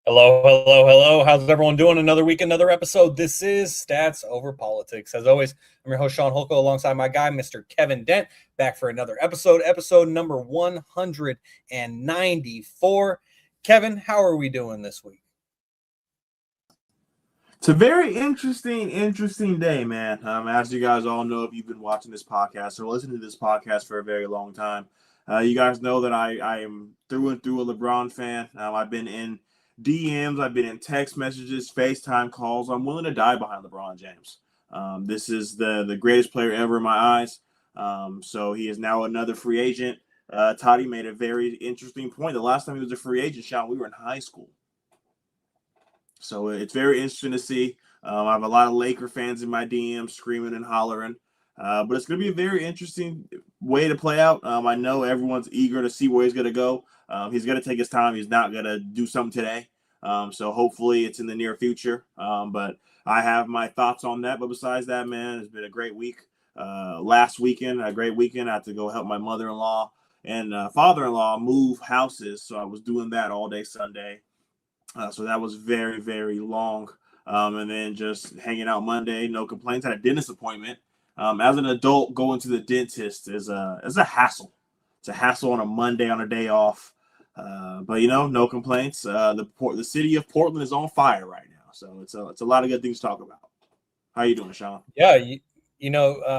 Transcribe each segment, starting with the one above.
Hello, hello, hello. How's everyone doing? Another week, another episode. This is Stats Over Politics. As always, I'm your host, Sean Holko, alongside my guy, Mr. Kevin Dent, back for another episode number 194. Kevin, how are we doing this week? It's a very interesting day, man. As you guys all know, if you've been watching this podcast or listening to this podcast for a very long time, you guys know that I am through and through a LeBron fan. I've been in DMs, I've been in text messages, FaceTime calls. I'm willing to die behind LeBron James. This is the greatest player ever in my eyes. So he is now another free agent. Toddy made a very interesting point. The last time he was a free agent, Sean, we were in high school. So it's very interesting to see. I have a lot of Laker fans in my DMs screaming and hollering. But it's going to be a very interesting way to play out. I know everyone's eager to see where he's going to go. He's going to take his time. He's not going to do something today. So hopefully it's in the near future. But I have my thoughts on that. But besides that, man, it's been a great week. Last weekend, a great weekend. I had to go help my mother-in-law and father-in-law move houses. So I was doing that all day Sunday. So that was very, very long. And then just hanging out Monday, no complaints. Had a dentist appointment. As an adult, going to the dentist is a hassle. It's a hassle on a Monday on a day off. But no complaints. The city of Portland is on fire right now, so it's a lot of good things to talk about. How you doing, Sean? Yeah,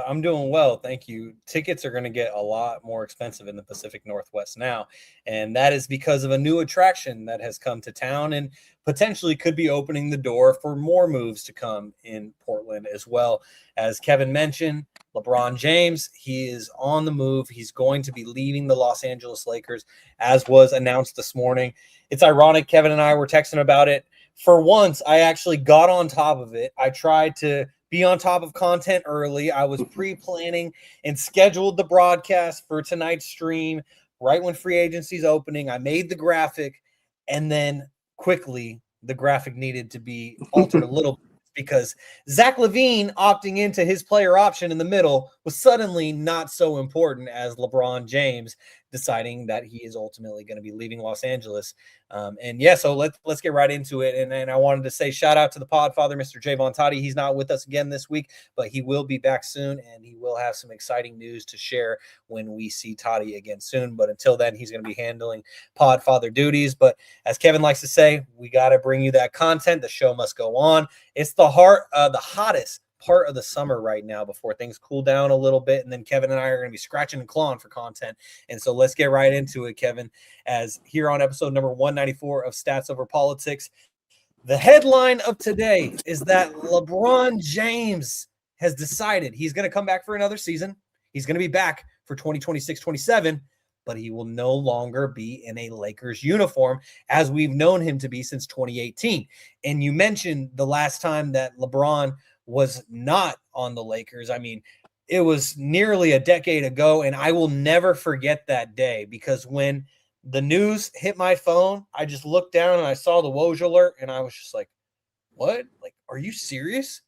I'm doing well. Thank you. Tickets are going to get a lot more expensive in the Pacific Northwest now. And that is because of a new attraction that has come to town and potentially could be opening the door for more moves to come in Portland as well. As Kevin mentioned, LeBron James, he is on the move. He's going to be leaving the Los Angeles Lakers, as was announced this morning. It's ironic. Kevin and I were texting about it. For once, I actually got on top of it. I tried to be on top of content early. I was pre-planning and scheduled the broadcast for tonight's stream right when free agency is opening. I made the graphic, and then quickly the graphic needed to be altered a little bit because Zach LaVine opting into his player option in the middle was suddenly not so important as LeBron James deciding that he is ultimately going to be leaving Los Angeles. So let's get right into it. And I wanted to say shout out to the podfather, Mr. Jaevon Toddy. He's not with us again this week, but he will be back soon, and he will have some exciting news to share when we see Toddy again soon. But until then, he's going to be handling podfather duties. But as Kevin likes to say, we got to bring you that content. The show must go on. It's the hottest part of the summer right now before things cool down a little bit, and then Kevin and I are going to be scratching and clawing for content. And so let's get right into it, Kevin, as here on episode number 194 of Stats Over Politics, the headline of today is that LeBron James has decided he's going to come back for another season. He's going to be back for 2026-27, but he will no longer be in a Lakers uniform as we've known him to be since 2018. And you mentioned the last time that LeBron was not on the Lakers. I mean, it was nearly a decade ago, and I will never forget that day because when the news hit my phone, I just looked down and I saw the Woj alert, and I was just like, what? Like, are you serious?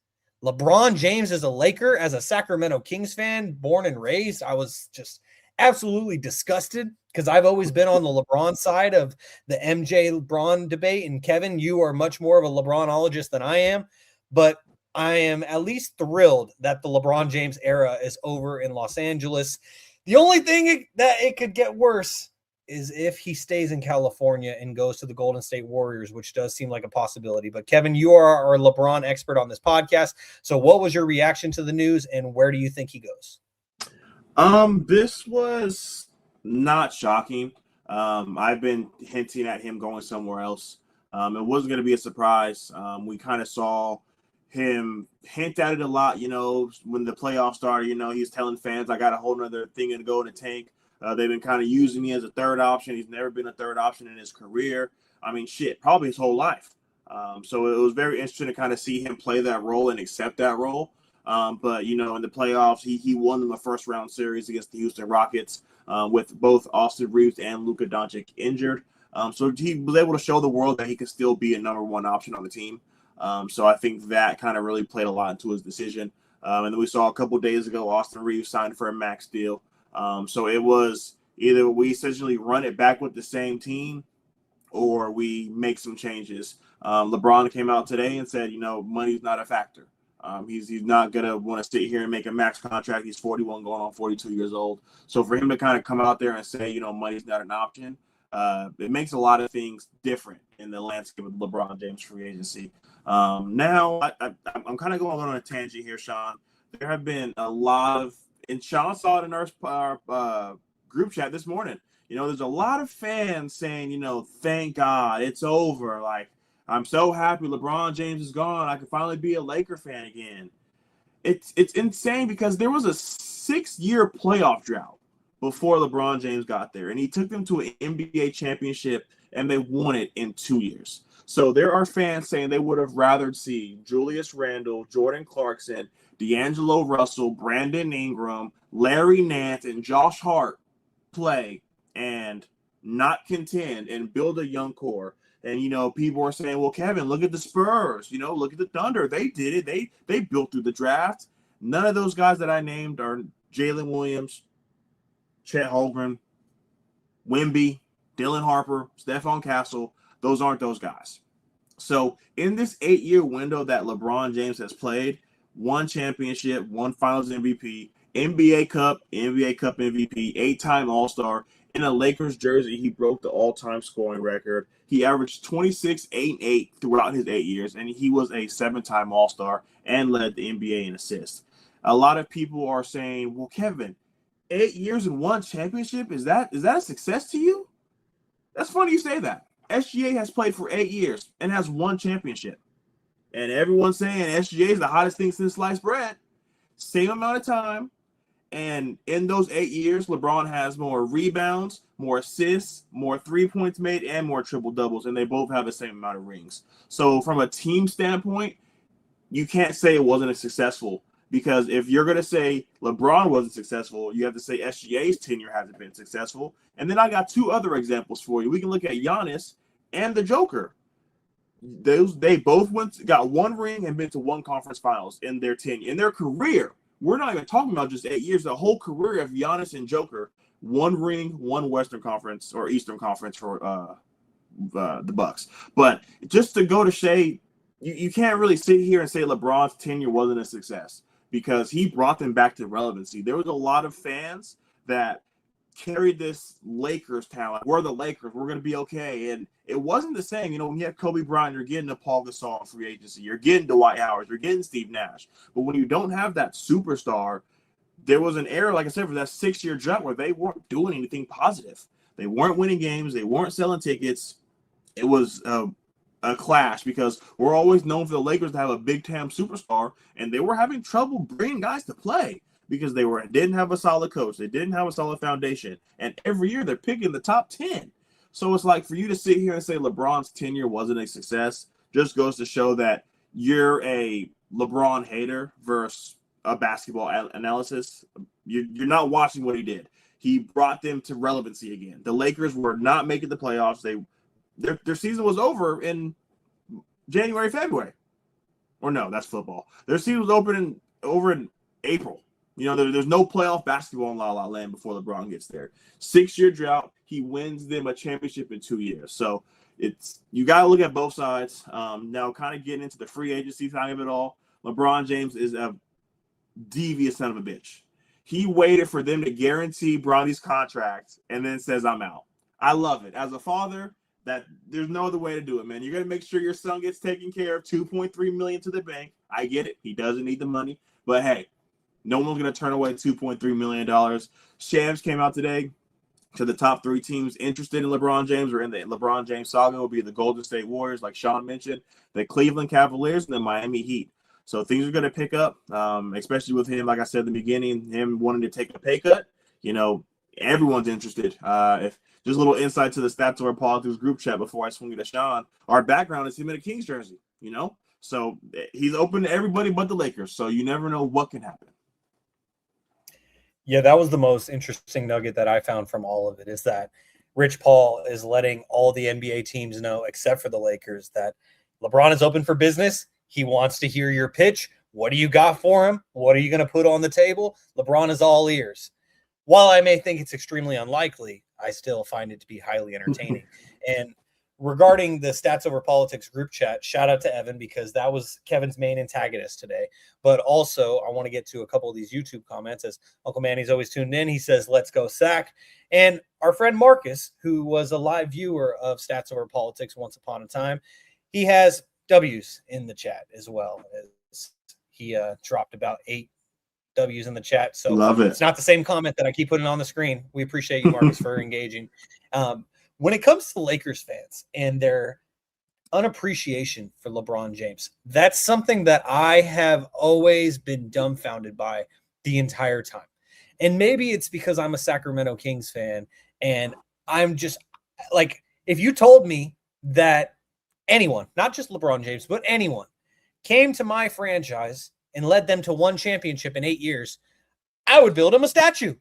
LeBron James is a Laker as a Sacramento Kings fan, born and raised. I was just absolutely disgusted because I've always been on the LeBron side of the MJ LeBron debate. And Kevin, you are much more of a LeBronologist than I am, but I am at least thrilled that the LeBron James era is over in Los Angeles. The only thing that it could get worse is if he stays in California and goes to the Golden State Warriors, which does seem like a possibility. But Kevin, you are our LeBron expert on this podcast. So what was your reaction to the news, and where do you think he goes? This was not shocking. I've been hinting at him going somewhere else. It wasn't going to be a surprise. We kind of saw him hint at it a lot, when the playoffs started. He's telling fans, I got a whole nother thing to go in the tank. They've been kind of using me as a third option. He's never been a third option in his career. I mean, probably his whole life. So it was very interesting to kind of see him play that role and accept that role. But in the playoffs, he won them a first-round series against the Houston Rockets with both Austin Reaves and Luka Doncic injured. So he was able to show the world that he could still be a number one option on the team. So I think that kind of really played a lot into his decision. And then we saw a couple days ago, Austin Reaves signed for a max deal. So it was either we essentially run it back with the same team or we make some changes. LeBron came out today and said, money's not a factor. He's not going to want to sit here and make a max contract. He's 41 going on 42 years old. So for him to kind of come out there and say, money's not an option, it makes a lot of things different in the landscape of LeBron James free agency. Now, I'm kind of going on a tangent here, Shaun. There have been a lot of, and Shaun saw it in our group chat this morning. There's a lot of fans saying, thank God it's over. Like, I'm so happy LeBron James is gone. I can finally be a Laker fan again. It's insane because there was a 6-year playoff drought before LeBron James got there, and he took them to an NBA championship, and they won it in 2 years. So there are fans saying they would have rather see Julius Randle, Jordan Clarkson, D'Angelo Russell, Brandon Ingram, Larry Nance, and Josh Hart play and not contend and build a young core. And, people are saying, well, Kevin, look at the Spurs, look at the Thunder. They did it. They built through the draft. None of those guys that I named are Jalen Williams, Chet Holmgren, Wemby, Dylan Harper, Stephon Castle. Those aren't those guys. So in this 8-year window that LeBron James has played, one championship, one Finals MVP, NBA Cup MVP, 8-time All-Star. In a Lakers jersey, he broke the all-time scoring record. He averaged 26, 8, and 8 throughout his 8 years, and he was a 7-time All-Star and led the NBA in assists. A lot of people are saying, well, Kevin, 8 years and one championship, is that a success to you? That's funny you say that. SGA has played for 8 years and has one championship. And everyone's saying SGA is the hottest thing since sliced bread. Same amount of time. And in those 8 years, LeBron has more rebounds, more assists, more 3 points made, and more triple doubles. And they both have the same amount of rings. So from a team standpoint, you can't say it wasn't a successful, because if you're going to say LeBron wasn't successful, you have to say SGA's tenure hasn't been successful. And then I got 2 other examples for you. We can look at Giannis and the Joker. They both got 1 ring and been to 1 conference finals in their tenure, in their career. We're not even talking about just 8 years. The whole career of Giannis and Joker, 1 ring, 1 Western Conference or Eastern Conference for the Bucks. But just to go to say, you can't really sit here and say LeBron's tenure wasn't a success, because he brought them back to relevancy. There was a lot of fans that carried this Lakers talent. We're the Lakers. We're going to be okay. And it wasn't the same. When you have Kobe Bryant, you're getting a Paul Gasol in free agency. You're getting Dwight Howard. You're getting Steve Nash. But when you don't have that superstar, there was an era, like I said, for that 6-year drought where they weren't doing anything positive. They weren't winning games. They weren't selling tickets. It was a clash, because we're always known for the Lakers to have a big-time superstar, and they were having trouble bringing guys to play, because they didn't have a solid coach. They didn't have a solid foundation. And every year they're picking the top 10. So it's like, for you to sit here and say LeBron's tenure wasn't a success just goes to show that you're a LeBron hater versus a basketball analysis. You're not watching what he did. He brought them to relevancy again. The Lakers were not making the playoffs. Their season was over in January, February. Or no, that's football. Their season was over in April. There's no playoff basketball in La La Land before LeBron gets there. 6-year drought. He wins them a championship in 2 years. So you got to look at both sides. Now, kind of getting into the free agency side of it all, LeBron James is a devious son of a bitch. He waited for them to guarantee Bronny's contract and then says, I'm out. I love it. As a father, that there's no other way to do it, man. You're going to make sure your son gets taken care of, $2.3 million to the bank. I get it. He doesn't need the money. But, hey, no one's going to turn away $2.3 million. Shams came out today to the top 3 teams interested in LeBron James or in the LeBron James saga will be the Golden State Warriors, like Shaun mentioned, the Cleveland Cavaliers, and the Miami Heat. So things are going to pick up, especially with him, like I said in the beginning, him wanting to take a pay cut. Everyone's interested. If just a little insight to the Stats of our Politics group chat before I swing it to Shaun, our background is him in a Kings jersey, So he's open to everybody but the Lakers. So you never know what can happen. Yeah, that was the most interesting nugget that I found from all of it, is that Rich Paul is letting all the NBA teams know, except for the Lakers, that LeBron is open for business. He wants to hear your pitch. What do you got for him? What are you going to put on the table? LeBron is all ears. While I may think it's extremely unlikely, I still find it to be highly entertaining. And regarding the Stats Over Politics group chat, shout out to Evan because that was Kevin's main antagonist today. But also, I want to get to a couple of these YouTube comments as Uncle Manny's always tuned in. He says, let's go Sack. And our friend Marcus, who was a live viewer of Stats Over Politics once upon a time, he has W's in the chat as well. As he dropped about 8 W's in the chat. So Love it. It's not the same comment that I keep putting on the screen. We appreciate you, Marcus, for engaging. When it comes to Lakers fans and their unappreciation for LeBron James, that's something that I have always been dumbfounded by the entire time. And maybe it's because I'm a Sacramento Kings fan and I'm just like, if you told me that anyone, not just LeBron James, but anyone came to my franchise and led them to one championship in 8 years, I would build him a statue.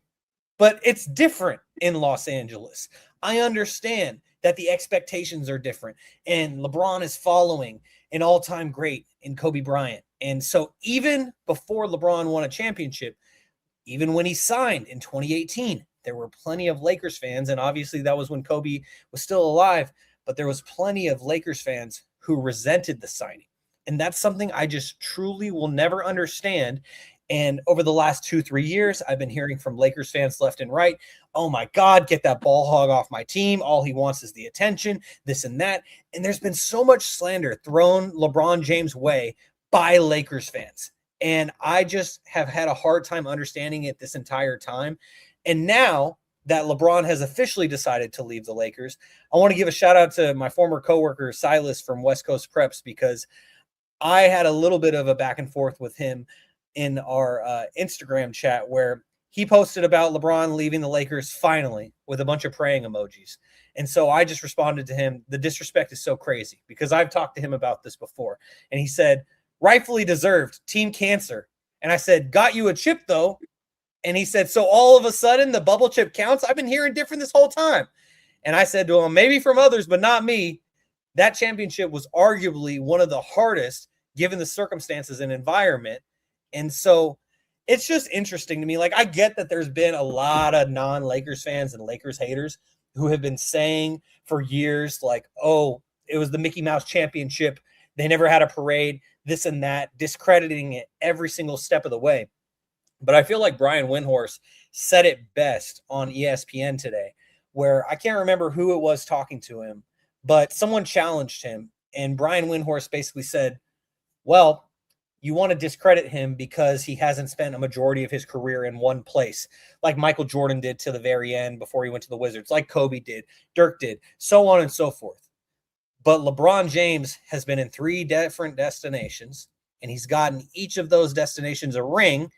But it's different in Los Angeles. I understand that the expectations are different, and LeBron is following an all-time great in Kobe Bryant. And so even before LeBron won a championship, even when he signed in 2018, there were plenty of Lakers fans, and obviously that was when Kobe was still alive, but there was plenty of Lakers fans who resented the signing. And that's something I just truly will never understand. And over the last 2-3 years, I've been hearing from Lakers fans left and right, oh my God, get that ball hog off my team. All he wants is the attention, this and that. And there's been so much slander thrown LeBron James' way by Lakers fans. And I just have had a hard time understanding it this entire time. And now that LeBron has officially decided to leave the Lakers, I want to give a shout out to my former coworker, Silas from West Coast Preps, because I had a little bit of a back and forth with him in our Instagram chat where he posted about LeBron leaving the Lakers finally with a bunch of praying emojis. And so I just responded to him, the disrespect is so crazy, because I've talked to him about this before. And he said, rightfully deserved, team cancer. And I said, got you a chip though. And he said, so all of a sudden the bubble chip counts? I've been hearing different this whole time. And I said to him, maybe from others, but not me. That championship was arguably one of the hardest given the circumstances and environment. And so it's just interesting to me. Like, I get that there's been a lot of non-Lakers fans and Lakers haters who have been saying for years, like, oh, it was the Mickey Mouse championship. They never had a parade, this and that, discrediting it every single step of the way. But I feel like Brian Windhorst said it best on ESPN today, where I can't remember who it was talking to him, but someone challenged him. And Brian Windhorst basically said, well, you want to discredit him because he hasn't spent a majority of his career in one place, like Michael Jordan did to the very end before he went to the Wizards, like Kobe did, Dirk did, so on and so forth. But LeBron James has been in 3 different destinations, and he's gotten each of those destinations a ring,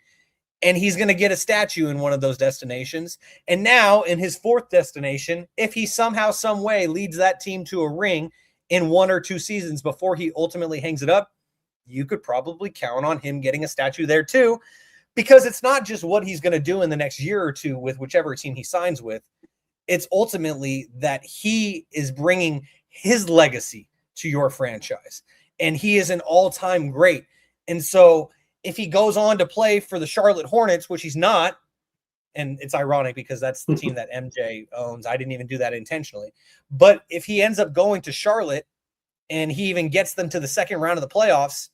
and he's going to get a statue in one of those destinations. And now in his 4th destination, if he somehow, some way leads that team to a ring in 1 or 2 seasons before he ultimately hangs it up, you could probably count on him getting a statue there too, because it's not just what he's going to do in the next year or two with whichever team he signs with. It's ultimately that he is bringing his legacy to your franchise, and he is an all-time great. And so if he goes on to play for the Charlotte Hornets, which he's not, and it's ironic because that's the team that MJ owns. I didn't even do that intentionally. But if he ends up going to Charlotte and he even gets them to the second round of the playoffs,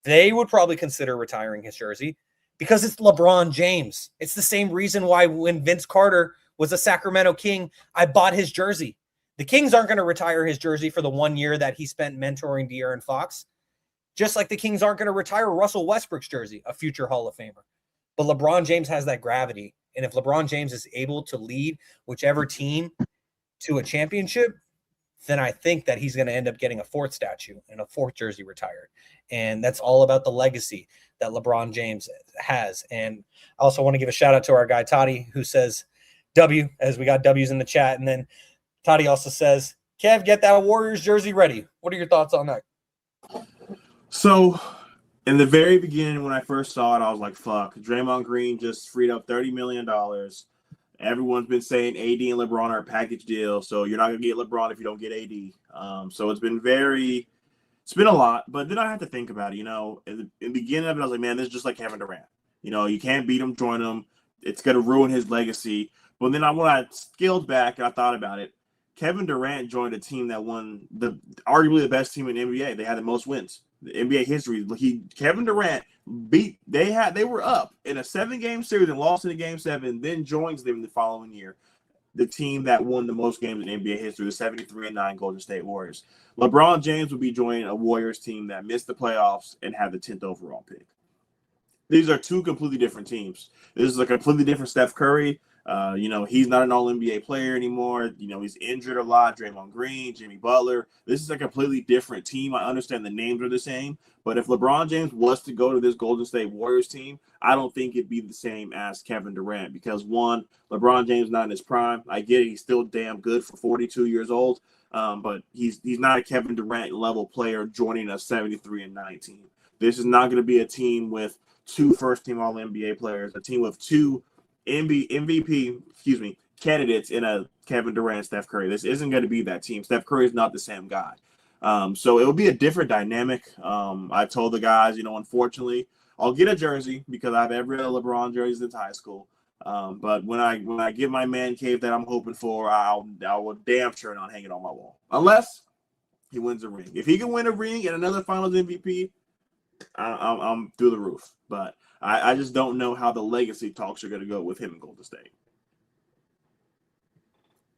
they would probably consider retiring his jersey because it's LeBron James. It's the same reason why when Vince Carter was a Sacramento King, I bought his jersey. The Kings aren't going to retire his jersey for the 1 year that he spent mentoring De'Aaron Fox, just like the Kings aren't going to retire Russell Westbrook's jersey, a future Hall of Famer. But LeBron James has that gravity, and if LeBron James is able to lead whichever team to a championship, then I think that he's going to end up getting a 4th statue and a 4th jersey retired. And that's all about the legacy that LeBron James has. And I also want to give a shout out to our guy, Toddy, who says W, as we got W's in the chat. And then Toddy also says, Kev, get that Warriors jersey ready. What are your thoughts on that? So in the very beginning, when I first saw it, I was like, fuck, Draymond Green just freed up $30 million. Everyone's been saying AD and LeBron are a package deal, so you're not going to get LeBron if you don't get AD. So it's been a lot. But then I had to think about it. In the beginning of it, I was like, man, this is just like Kevin Durant. You can't beat him, join him. It's going to ruin his legacy. But then when I scaled back and I thought about it, Kevin Durant joined a team that won arguably the best team in the NBA. They had the most wins. The NBA history. Kevin Durant they were up in a 7-game series and lost in a game 7, then joins them the following year. The team that won the most games in NBA history, the 73-9 Golden State Warriors. LeBron James will be joining a Warriors team that missed the playoffs and had the 10th overall pick. These are two completely different teams. This is a completely different Steph Curry. He's not an all-NBA player anymore. He's injured a lot. Draymond Green, Jimmy Butler. This is a completely different team. I understand the names are the same, but if LeBron James was to go to this Golden State Warriors team, I don't think it'd be the same as Kevin Durant because, one, LeBron James not in his prime. I get it. He's still damn good for 42 years old, but he's not a Kevin Durant level player joining a 73-9 team. This is not going to be a team with 2 first-team All-NBA players, a team with 2 MVP candidates in a Kevin Durant, Steph Curry. This isn't going to be that team. Steph Curry is not the same guy. So it'll be a different dynamic. I told the guys, unfortunately, I'll get a jersey because I have every other LeBron jersey since high school. But when I get my man cave that I'm hoping for, I will damn sure not hang it on my wall. Unless he wins a ring. If he can win a ring and another Finals MVP, I'm through the roof. But I just don't know how the legacy talks are going to go with him in Golden State.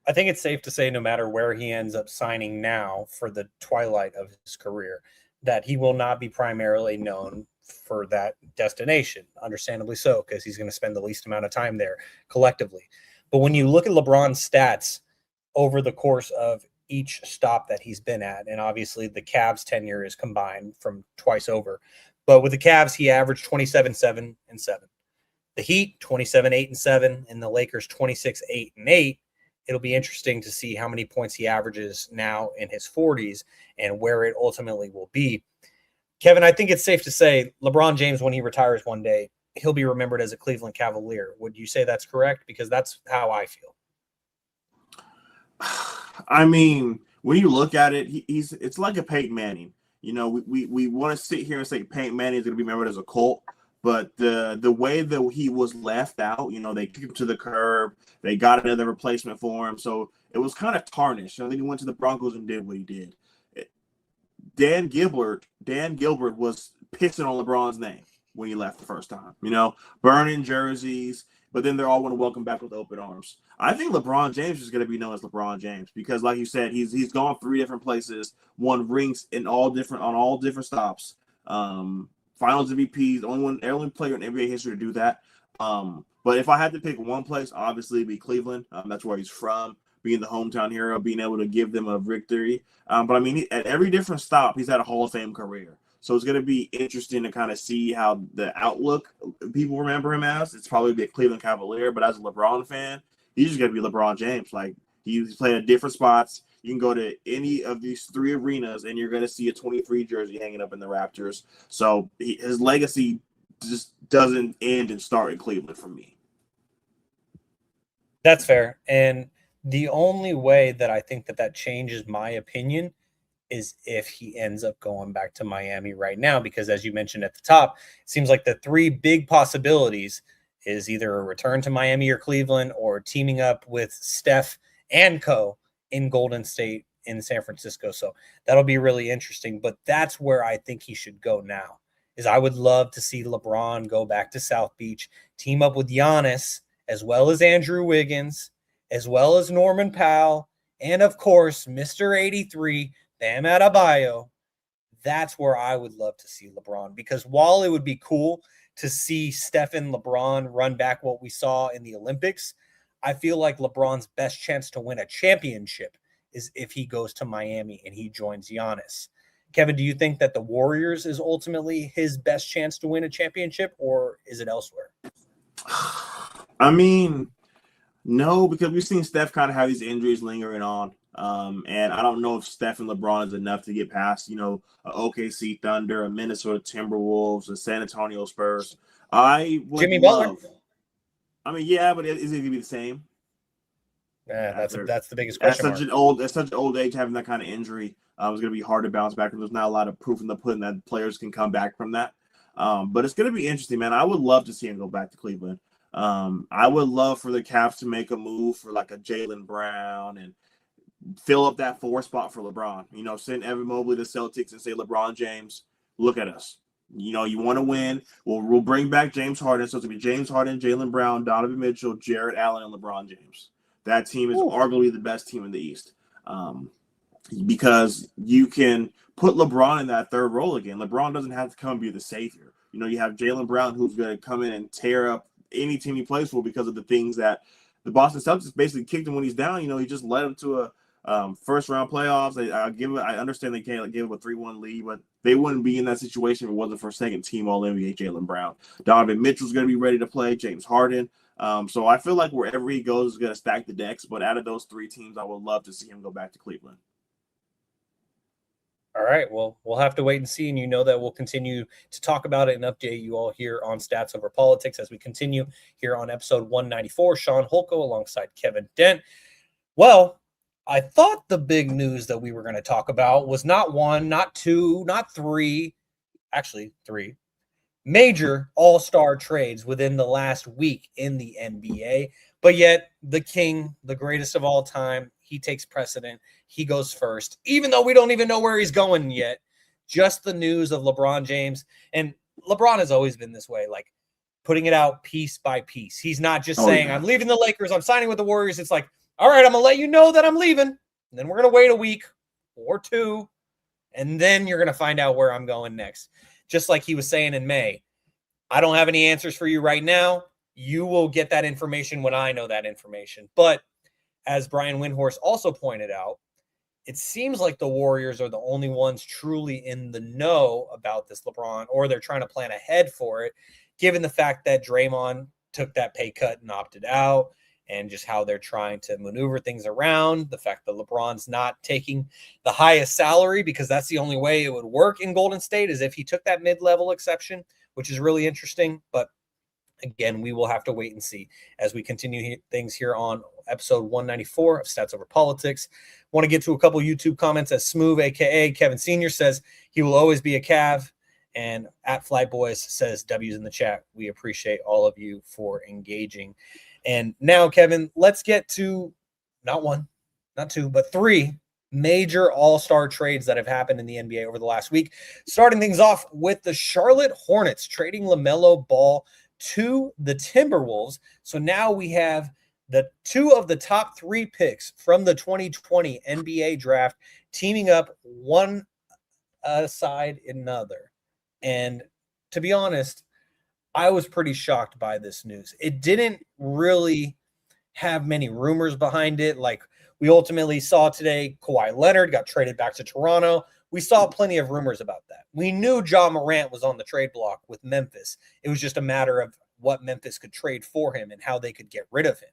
I think it's safe to say no matter where he ends up signing now for the twilight of his career, that he will not be primarily known for that destination, understandably so, because he's going to spend the least amount of time there collectively. But when you look at LeBron's stats over the course of each stop that he's been at, and obviously the Cavs tenure is combined from twice over, but with the Cavs, he averaged 27-7-7. The Heat, 27-8-7, and the Lakers, 26-8-8. It'll be interesting to see how many points he averages now in his 40s and where it ultimately will be. Kevin, I think it's safe to say LeBron James, when he retires one day, he'll be remembered as a Cleveland Cavalier. Would you say that's correct? Because that's how I feel. I mean, when you look at it, it's like a Peyton Manning. We want to sit here and say Peyton Manning is going to be remembered as a Colt, but the way that he was left out, they kicked him to the curb, they got another replacement for him, so it was kind of tarnished. Then he went to the Broncos and did what he did. Dan Gilbert was pissing on LeBron's name when he left the first time, burning jerseys, but then they're all want to welcome back with open arms. I think LeBron James is going to be known as LeBron James because, like you said, he's gone 3 different places, won rings on all different stops. Finals MVP, the only player in NBA history to do that. But if I had to pick one place, obviously it'd be Cleveland. That's where he's from, being the hometown hero, being able to give them a victory. But I mean, at every different stop, he's had a Hall of Fame career. So it's going to be interesting to kind of see how the outlook people remember him as. It's probably be a Cleveland Cavalier, but as a LeBron fan, he's just going to be LeBron James. Like, he's played at different spots. You can go to any of these 3 arenas, and you're going to see a 23 jersey hanging up in the Raptors. So his legacy just doesn't end and start in Cleveland for me. That's fair. And the only way that I think that changes my opinion is if he ends up going back to Miami right now, because as you mentioned at the top, it seems like the 3 big possibilities is either a return to Miami or Cleveland or teaming up with Steph and co in Golden State in San Francisco. So that'll be really interesting, but that's where I think he should go now. Is I would love to see LeBron go back to South Beach, team up with Giannis, as well as Andrew Wiggins, as well as Norman Powell, and of course, Mr. 83, Bam Adebayo. That's where I would love to see LeBron, because while it would be cool to see Steph and LeBron run back what we saw in the Olympics, I feel like LeBron's best chance to win a championship is if he goes to Miami and he joins Giannis. Kevin, do you think that the Warriors is ultimately his best chance to win a championship, or is it elsewhere? I mean, no, because we've seen Steph kind of have these injuries lingering on. And I don't know if Steph and LeBron is enough to get past, a OKC Thunder, a Minnesota Timberwolves, a San Antonio Spurs. I would Jimmy love. Butler. I mean, yeah, but is it going to be the same? Yeah, that's the biggest question. At such an old age, having that kind of injury, it's going to be hard to bounce back. There's not a lot of proof in the pudding that players can come back from that. But it's going to be interesting, man. I would love to see him go back to Cleveland. I would love for the Cavs to make a move for like a Jaylen Brown and fill up that 4 spot for LeBron. Send Evan Mobley to Celtics and say, LeBron James, look at us. You want to win. We'll bring back James Harden. So it's going to be James Harden, Jaylen Brown, Donovan Mitchell, Jarrett Allen, and LeBron James. That team is arguably the best team in the East. Because you can put LeBron in that third role again. LeBron doesn't have to come and be the savior. You have Jaylen Brown, who's going to come in and tear up any team he plays for because of the things that the Boston Celtics basically kicked him when he's down. He just led him to a first-round playoffs. I understand they can't give him a 3-1 lead, but they wouldn't be in that situation if it wasn't for second-team All-NBA Jaylen Brown. Donovan Mitchell's going to be ready to play, James Harden. So I feel like wherever he goes is going to stack the decks, but out of those 3 teams, I would love to see him go back to Cleveland. All right, well, we'll have to wait and see, and that we'll continue to talk about it and update you all here on Stats Over Politics as we continue here on episode 194. Sean Holko alongside Kevin Dent. Well, I thought the big news that we were going to talk about was not 1, not 2, not 3, actually 3 major all-star trades within the last week in the NBA, but yet the king, the greatest of all time, he takes precedent. He goes first, even though we don't even know where he's going yet. Just the news of LeBron James. And LeBron has always been this way, like putting it out piece by piece. He's not just saying, I'm leaving the Lakers, I'm signing with the Warriors. It's like, all right, I'm going to let you know that I'm leaving. And then we're going to wait a week or 2. And then you're going to find out where I'm going next. Just like he was saying in May, I don't have any answers for you right now. You will get that information when I know that information. But as Brian Windhorst also pointed out, it seems like the Warriors are the only ones truly in the know about this LeBron, or they're trying to plan ahead for it, given the fact that Draymond took that pay cut and opted out, and just how they're trying to maneuver things around. The fact that LeBron's not taking the highest salary, because that's the only way it would work in Golden State, is if he took that mid-level exception, which is really interesting. But again, we will have to wait and see as we continue things here on episode 194 of Stats Over Politics. Want to get to a couple YouTube comments, as Smooth, a.k.a. Kevin Sr., says he will always be a Cav. And at Flyboys says W's in the chat. We appreciate all of you for engaging. And now, Kevin, let's get to not 1, not 2, but 3 major all-star trades that have happened in the NBA over the last week. Starting things off with the Charlotte Hornets trading LaMelo Ball to the Timberwolves. So now we have the 2 of the top 3 picks from the 2020 NBA draft teaming up one side another. And to be honest, I was pretty shocked by this news. It didn't really have many rumors behind it. Like we ultimately saw today, Kawhi Leonard got traded back to Toronto. We saw plenty of rumors about that. We knew Ja Morant was on the trade block with Memphis. It was just a matter of what Memphis could trade for him and how they could get rid of him.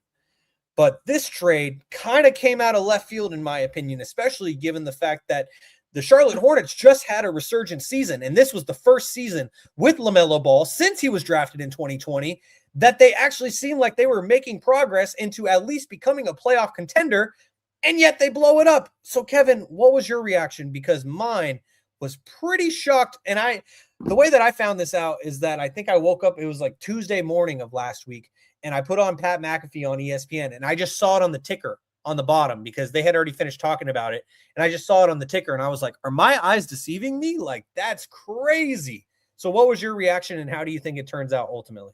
But this trade kind of came out of left field, in my opinion, especially given the fact that the Charlotte Hornets just had a resurgent season, and this was the first season with LaMelo Ball since he was drafted in 2020 that they actually seemed like they were making progress into at least becoming a playoff contender, and yet they blow it up. So, Kevin, what was your reaction? Because mine was pretty shocked, and the way that I found this out is that I think I woke up, it was like Tuesday morning of last week, and I put on Pat McAfee on ESPN, and I just saw it on the ticker on the bottom because they had already finished talking about it. And I just saw it on the ticker and I was like, are my eyes deceiving me? Like, that's crazy. So what was your reaction and how do you think it turns out ultimately?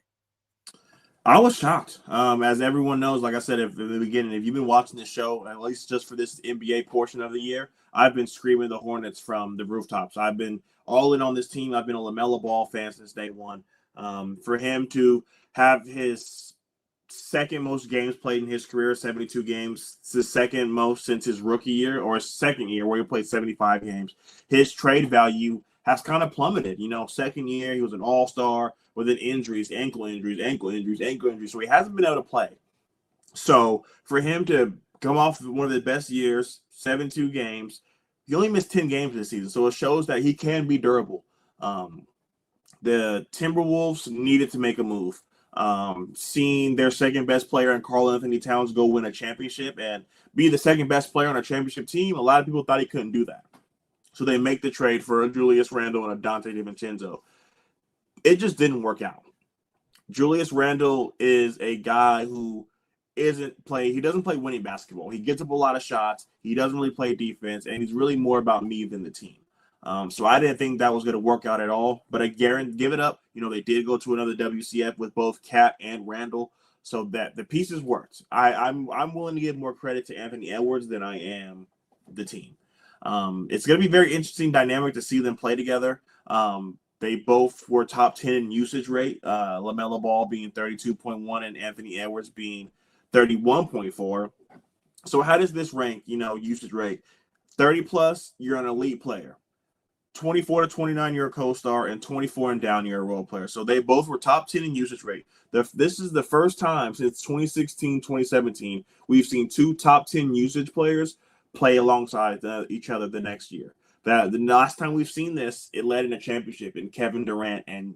I was shocked. As everyone knows, like I said at the beginning, if you've been watching this show, at least just for this NBA portion of the year, I've been screaming the Hornets from the rooftops. I've been all in on this team. I've been a LaMelo Ball fan since day one. For him to have his second most games played in his career, 72 games. It's the second most since his rookie year or his second year where he played 75 games. His trade value has kind of plummeted. Second year, he was an all-star with injuries, ankle injuries. So he hasn't been able to play. So for him to come off one of the best years, 72 games, he only missed 10 games this season. So it shows that he can be durable. The Timberwolves needed to make a move. Seeing their second best player in Karl Anthony Towns go win a championship and be the second best player on a championship team, a lot of people thought he couldn't do that. So they make the trade for a Julius Randle and a Dante DiVincenzo. It just didn't work out. Julius Randle is a guy who he doesn't play winning basketball. He gets up a lot of shots. He doesn't really play defense, and he's really more about me than the team. So I didn't think that was going to work out at all. But I guarantee, give it up. They did go to another WCF with both Cat and Randall, so that the pieces worked. I'm willing to give more credit to Anthony Edwards than I am the team. It's going to be very interesting dynamic to see them play together. They both were top 10 in usage rate. LaMelo Ball being 32.1 and Anthony Edwards being 31.4. So how does this rank? Usage rate 30 plus, you're an elite player. 24 to 29, you're a co-star, and 24 and down, you're a role player. So they both were top 10 in usage rate. This is the first time since 2016, 2017, we've seen two top 10 usage players play alongside each other the next year. The last time we've seen this, it led in a championship in Kevin Durant and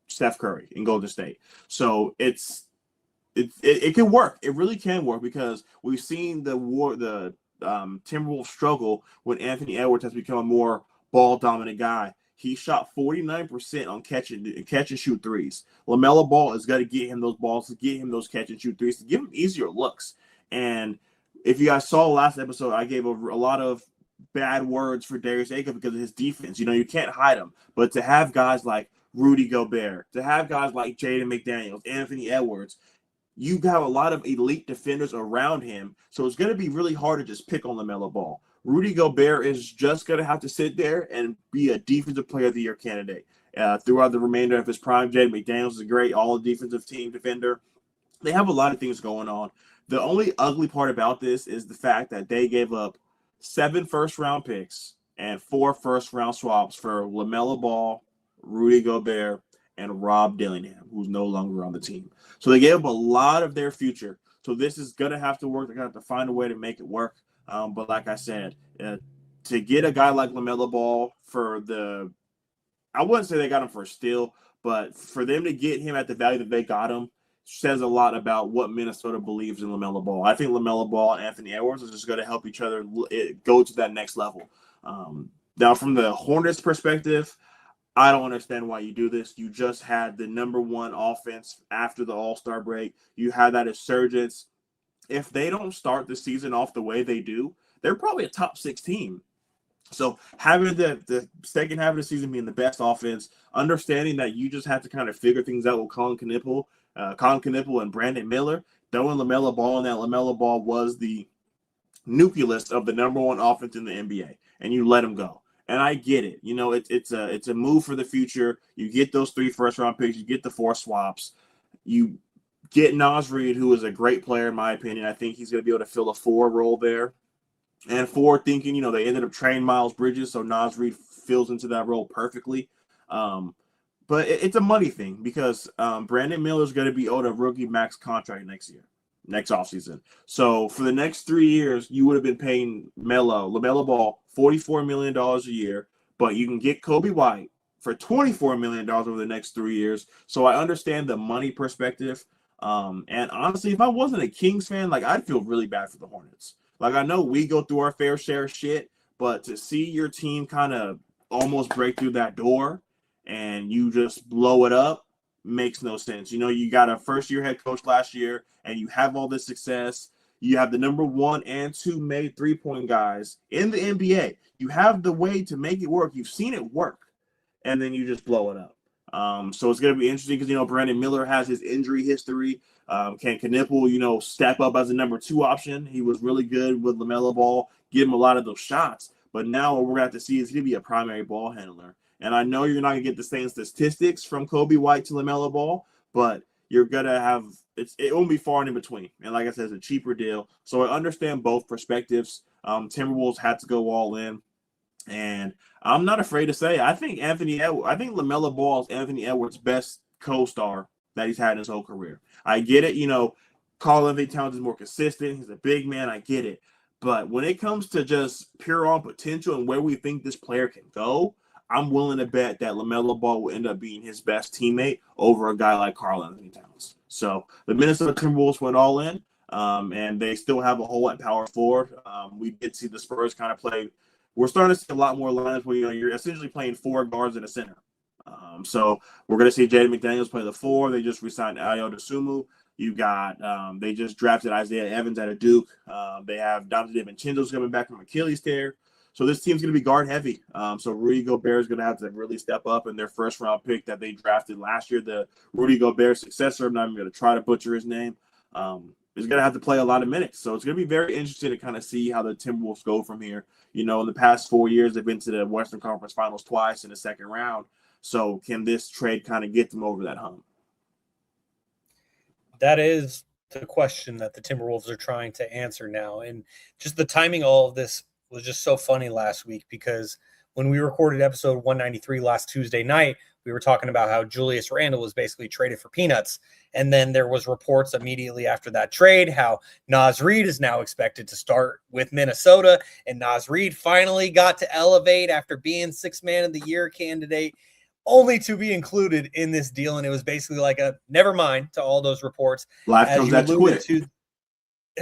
Steph Curry in Golden State. So it can work. It really can work because we've seen the Timberwolves struggle when Anthony Edwards has become a more ball dominant guy. He shot 49% on catch and shoot threes. LaMelo Ball is going to get him those balls, to get him those catch and shoot threes, to give him easier looks. And if you guys saw last episode, I gave a lot of bad words for Darius Aker because of his defense. You can't hide him. But to have guys like Rudy Gobert, to have guys like Jaden McDaniels, Anthony Edwards, you have a lot of elite defenders around him. So it's going to be really hard to just pick on LaMelo Ball. Rudy Gobert is just going to have to sit there and be a defensive player of the year candidate throughout the remainder of his prime. Jaden McDaniels is a great all-defensive team defender. They have a lot of things going on. The only ugly part about this is the fact that they gave up 7 first-round picks and 4 first-round swaps for LaMelo Ball, Rudy Gobert, and Rob Dillingham, who's no longer on the team. So they gave up a lot of their future. So this is going to have to work. They're going to have to find a way to make it work. But like I said, to get a guy like LaMelo Ball I wouldn't say they got him for a steal, but for them to get him at the value that they got him says a lot about what Minnesota believes in LaMelo Ball. I think LaMelo Ball and Anthony Edwards are just going to help each other go to that next level. Now, from the Hornets' perspective, I don't understand why you do this. You just had the number one offense after the All-Star break. You had that resurgence. If they don't start the season off the way they do, they're probably a top 6 team. So having the second half of the season being the best offense, understanding that you just have to kind of figure things out with Colin Knippel and Brandon Miller, throwing LaMelo Ball in that LaMelo Ball was the nucleus of the number one offense in the NBA, and you let him go. And I get it. It's a move for the future. You get those 3 first-round picks. You get the 4 swaps. You get Naz Reid, who is a great player in my opinion. I think he's going to be able to fill a 4 role there. And 4 thinking, they ended up trading Miles Bridges, so Naz Reid fills into that role perfectly. But it's a money thing because Brandon Miller is going to be owed a rookie max contract next offseason. So for the next 3 years, you would have been paying LaMelo Ball $44 million a year, but you can get Kobe White for $24 million over the next 3 years. So I understand the money perspective. And honestly, if I wasn't a Kings fan, I'd feel really bad for the Hornets. I know we go through our fair share of shit, but to see your team kind of almost break through that door and you just blow it up makes no sense. You got a first-year head coach last year, and you have all this success. You have the number 1 and 2 made three-point guys in the NBA. You have the way to make it work. You've seen it work, and then you just blow it up. So it's going to be interesting because, Brandon Miller has his injury history. Can Knippel, step up as a number 2 option? He was really good with LaMelo Ball, give him a lot of those shots. But now what we're going to have to see is he's going to be a primary ball handler. And I know you're not going to get the same statistics from Kobe White to LaMelo Ball, but you're going to have it won't be far in between. And like I said, it's a cheaper deal. So I understand both perspectives. Timberwolves had to go all in. And I'm not afraid to say I think LaMelo Ball is Anthony Edwards' best co-star that he's had in his whole career. I get it, Karl Anthony Towns is more consistent. He's a big man. I get it. But when it comes to just pure on potential and where we think this player can go, I'm willing to bet that LaMelo Ball will end up being his best teammate over a guy like Karl Anthony Towns. So the Minnesota Timberwolves went all in, and they still have a hole at power forward. We did see the Spurs kind of play. We're starting to see a lot more lineups where you're essentially playing 4 guards and a center. So we're going to see Jaden McDaniels play the 4. They just re-signed Ayo Dosunmu. You got they just drafted Isaiah Evans out of Duke. They have Dante DiVincenzo's coming back from Achilles tear. So this team's going to be guard heavy. So Rudy Gobert is going to have to really step up in their first round pick that they drafted last year. The Rudy Gobert successor, I'm not even going to try to butcher his name, is going to have to play a lot of minutes. So it's going to be very interesting to kind of see how the Timberwolves go from here. In the past 4 years, they've been to the Western Conference Finals twice in the second round. So can this trade kind of get them over that hump? That is the question that the Timberwolves are trying to answer now. And just the timing of all of this was just so funny last week, because when we recorded episode 193 last Tuesday night, we were talking about how Julius Randle was basically traded for peanuts. And then there was reports immediately after that trade how Naz Reid is now expected to start with Minnesota. And Naz Reid finally got to elevate after being Sixth Man of the Year candidate, only to be included in this deal. And it was basically like a never mind to all those reports. Life comes at you quick.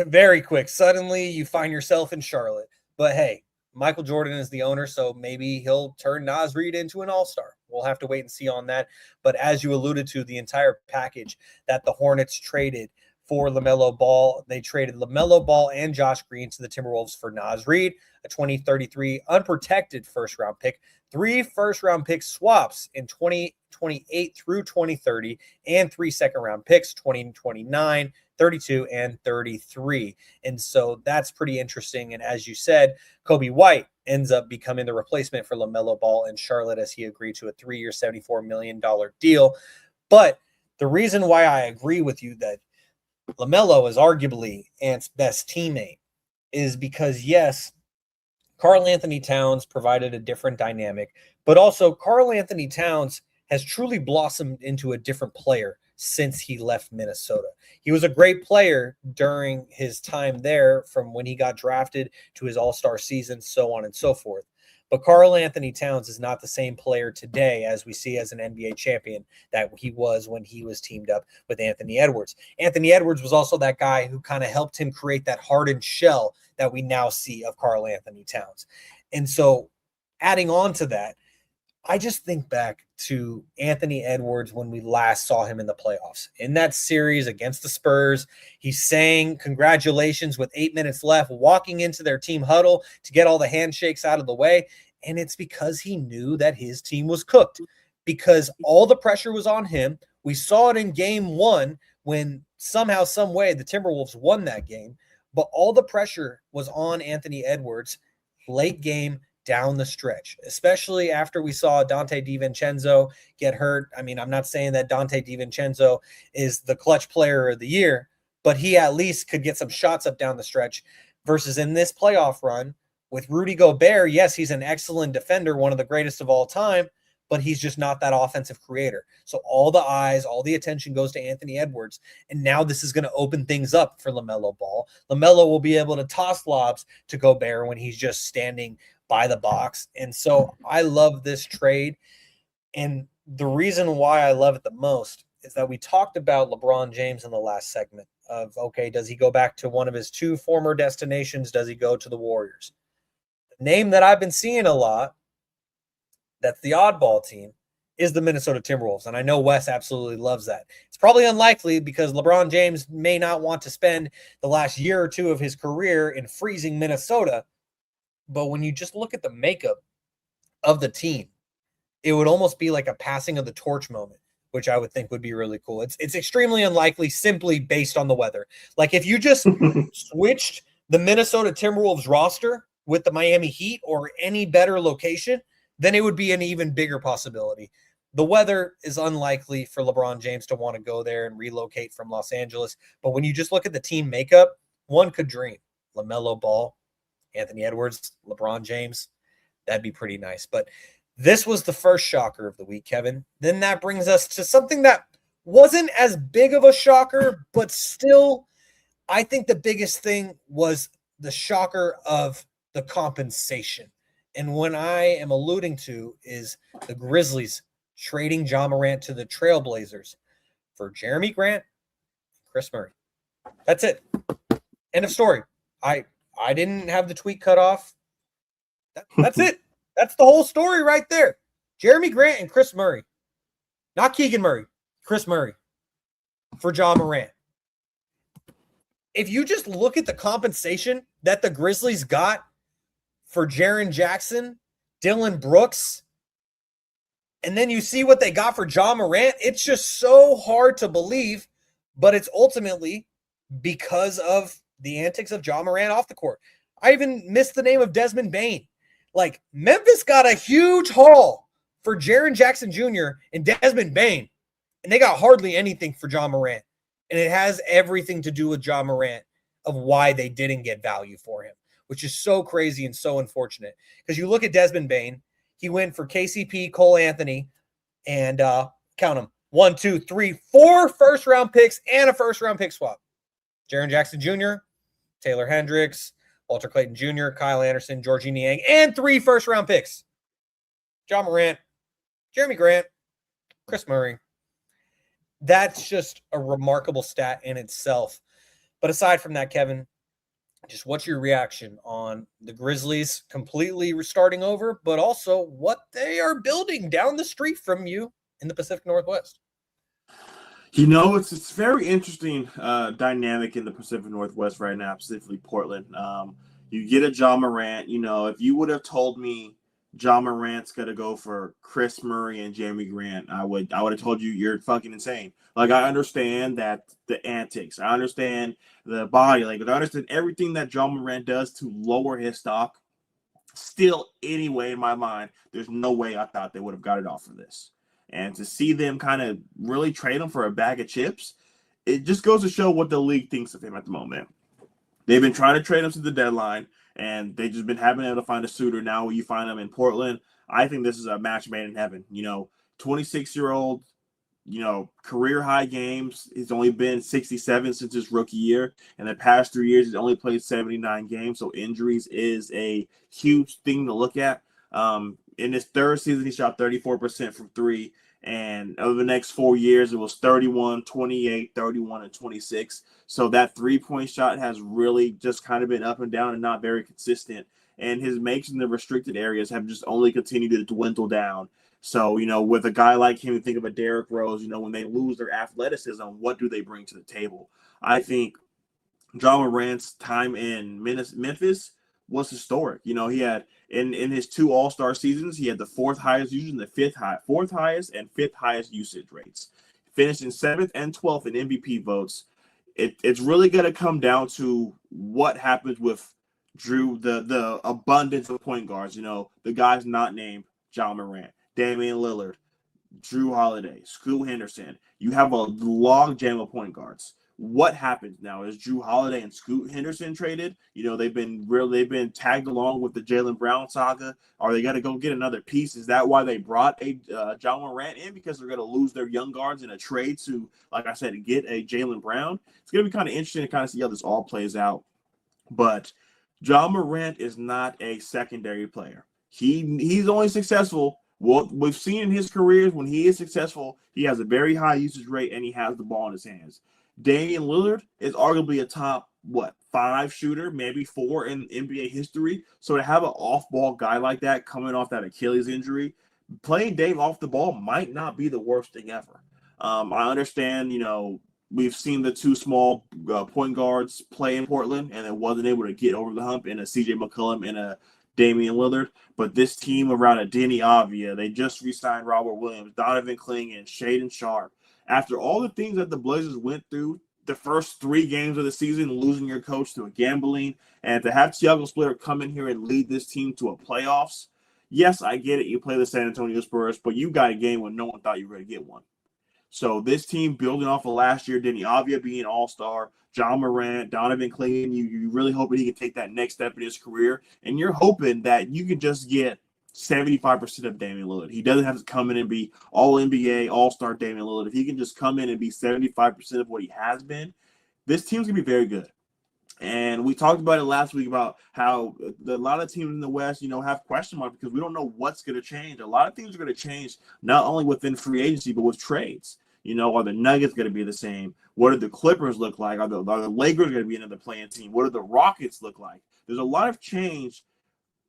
Very quick. Suddenly you find yourself in Charlotte. But hey, Michael Jordan is the owner, so maybe he'll turn Naz Reid into an all-star. We'll have to wait and see on that. But as you alluded to, the entire package that the Hornets traded for LaMelo Ball, they traded LaMelo Ball and Josh Green to the Timberwolves for Naz Reid, a 2033 unprotected first-round pick, 3 first-round pick swaps in 2028 through 2030, and 3 second-round picks, 2029, 32, and 33. And so that's pretty interesting. And as you said, Kobe White ends up becoming the replacement for LaMelo Ball in Charlotte as he agreed to a 3-year, $74 million deal. But the reason why I agree with you that LaMelo is arguably Ant's best teammate is because, yes, Karl Anthony Towns provided a different dynamic, but also Karl Anthony Towns has truly blossomed into a different player since he left Minnesota. He was a great player during his time there, from when he got drafted to his all-star season, so on and so forth. But Karl Anthony Towns is not the same player today as we see as an NBA champion that he was when he was teamed up with Anthony Edwards. Anthony Edwards was also that guy who kind of helped him create that hardened shell that we now see of Karl Anthony Towns. And so adding on to that, I just think back to Anthony Edwards when we last saw him in the playoffs. In that series against the Spurs, he sang congratulations with 8 minutes left, walking into their team huddle to get all the handshakes out of the way. And it's because he knew that his team was cooked, because all the pressure was on him. We saw it in game 1 when somehow, some way, the Timberwolves won that game. But all the pressure was on Anthony Edwards late game, down the stretch, especially after we saw Dante DiVincenzo get hurt. I mean, I'm not saying that Dante DiVincenzo is the clutch player of the year, but he at least could get some shots up down the stretch, versus in this playoff run with Rudy Gobert. Yes, he's an excellent defender, one of the greatest of all time, but he's just not that offensive creator. So all the eyes, all the attention goes to Anthony Edwards. And now this is going to open things up for LaMelo Ball. LaMelo will be able to toss lobs to Gobert when he's just standing by the box. And so I love this trade. And the reason why I love it the most is that we talked about LeBron James in the last segment of, okay, does he go back to one of his 2 former destinations? Does he go to the Warriors? The name that I've been seeing a lot, that's the oddball team, is the Minnesota Timberwolves. And I know Wes absolutely loves that. It's probably unlikely because LeBron James may not want to spend the last year or 2 of his career in freezing Minnesota. But when you just look at the makeup of the team, it would almost be like a passing of the torch moment, which I would think would be really cool. It's extremely unlikely simply based on the weather. Like if you just switched the Minnesota Timberwolves roster with the Miami Heat or any better location, then it would be an even bigger possibility. The weather is unlikely for LeBron James to want to go there and relocate from Los Angeles. But when you just look at the team makeup, one could dream. LaMelo Ball, Anthony Edwards, LeBron James, that'd be pretty nice. But this was the first shocker of the week, Kevin. Then that brings us to something that wasn't as big of a shocker, but still, I think the biggest thing was the shocker of the compensation. And what I am alluding to is the Grizzlies trading Ja Morant to the Trailblazers for Jeremy Grant and Chris Murray. That's it. End of story. I didn't have the tweet cut off. That's it. That's the whole story right there. Jeremy Grant and Chris Murray. Not Keegan Murray. Chris Murray for Ja Morant. if you just look at the compensation that the Grizzlies got for Jaren Jackson, Dylan Brooks, and then you see what they got for Ja Morant, it's just so hard to believe, but it's ultimately because of the antics of Ja Morant off the court. I even missed the name of Desmond Bane. Like, Memphis got a huge haul for Jaren Jackson Jr. and Desmond Bane, and they got hardly anything for Ja Morant. And it has everything to do with Ja Morant of why they didn't get value for him, which is so crazy and so unfortunate. Because you look at Desmond Bane, he went for KCP, Cole Anthony, and count them, 1, 2, 3, 4 first-round picks and a first-round pick swap. Jaren Jackson Jr., Taylor Hendricks, Walter Clayton Jr., Kyle Anderson, Georgie Niang, and 3 first-round picks. Ja Morant, Jeremy Grant, Chris Murray. That's just a remarkable stat in itself. But aside from that, Kevin, just what's your reaction on the Grizzlies completely restarting over, but also what they are building down the street from you in the Pacific Northwest? It's very interesting dynamic in the Pacific Northwest right now, specifically Portland. You get a Ja Morant. If you would have told me Ja Morant's gonna go for Chris Murray and Jeremy Grant, I would have told you you're fucking insane. Like, I understand that the antics, I understand the body language, I understand everything that Ja Morant does to lower his stock. Still, anyway, in my mind, there's no way I thought they would have got it off for this. And to see them kind of really trade him for a bag of chips, it just goes to show what the league thinks of him at the moment. They've been trying to trade him to the deadline, and they've just been having able to find a suitor. Now you find him in Portland. I think this is a match made in heaven. 26-year-old, career high games. He's only been 67 since his rookie year. In the past 3 years, he's only played 79 games. So injuries is a huge thing to look at. In his third season, he shot 34% from three. And over the next 4 years, it was 31, 28, 31, and 26. So that three-point shot has really just kind of been up and down and not very consistent. And his makes in the restricted areas have just only continued to dwindle down. So, with a guy like him, you think of a Derrick Rose, when they lose their athleticism, what do they bring to the table? I think Ja Morant's time in Memphis was historic. He had in his 2 All-Star seasons, he had the 4th highest usage and the 4th highest and 5th highest usage rates. Finished in 7th and 12th in MVP votes. It's really going to come down to what happens with Drew, the abundance of point guards. The guys not named Ja Morant, Damian Lillard, Drew Holiday, Scoot Henderson. You have a log jam of point guards. What happens now? Is Drew Holiday and Scoot Henderson traded? They've been tagged along with the Jaylen Brown saga. Are they going to go get another piece? Is that why they brought a Ja Morant in? Because they're going to lose their young guards in a trade to, like I said, get a Jaylen Brown. It's going to be kind of interesting to kind of see how this all plays out. But Ja Morant is not a secondary player. He's only successful. Well, we've seen in his careers when he is successful, he has a very high usage rate and he has the ball in his hands. Damian Lillard is arguably a top, 5 shooter, maybe 4 in NBA history. So to have an off-ball guy like that coming off that Achilles injury, playing Dame off the ball might not be the worst thing ever. I understand, we've seen the 2 small point guards play in Portland, and it wasn't able to get over the hump in a CJ McCollum and a Damian Lillard. But this team around a Denny Avdia, they just re-signed Robert Williams, Donovan Clingan, Shaden Sharp. After all the things that the Blazers went through the first 3 games of the season, losing your coach to a gambling, and to have Thiago Splitter come in here and lead this team to a playoffs, yes, I get it. You play the San Antonio Spurs, but you got a game when no one thought you were going to get one. So this team building off of last year, Denny Avdia being all-star, Ja Morant, Donovan Clingan, you really hoping he can take that next step in his career, and you're hoping that you can just get 75% of Damian Lillard. He doesn't have to come in and be all-NBA, all-star Damian Lillard. If he can just come in and be 75% of what he has been, this team's going to be very good. And we talked about it last week about how a lot of teams in the West, have question marks because we don't know what's going to change. A lot of things are going to change not only within free agency, but with trades. Are the Nuggets going to be the same? What do the Clippers look like? Are the Lakers going to be another playing team? What do the Rockets look like? There's a lot of change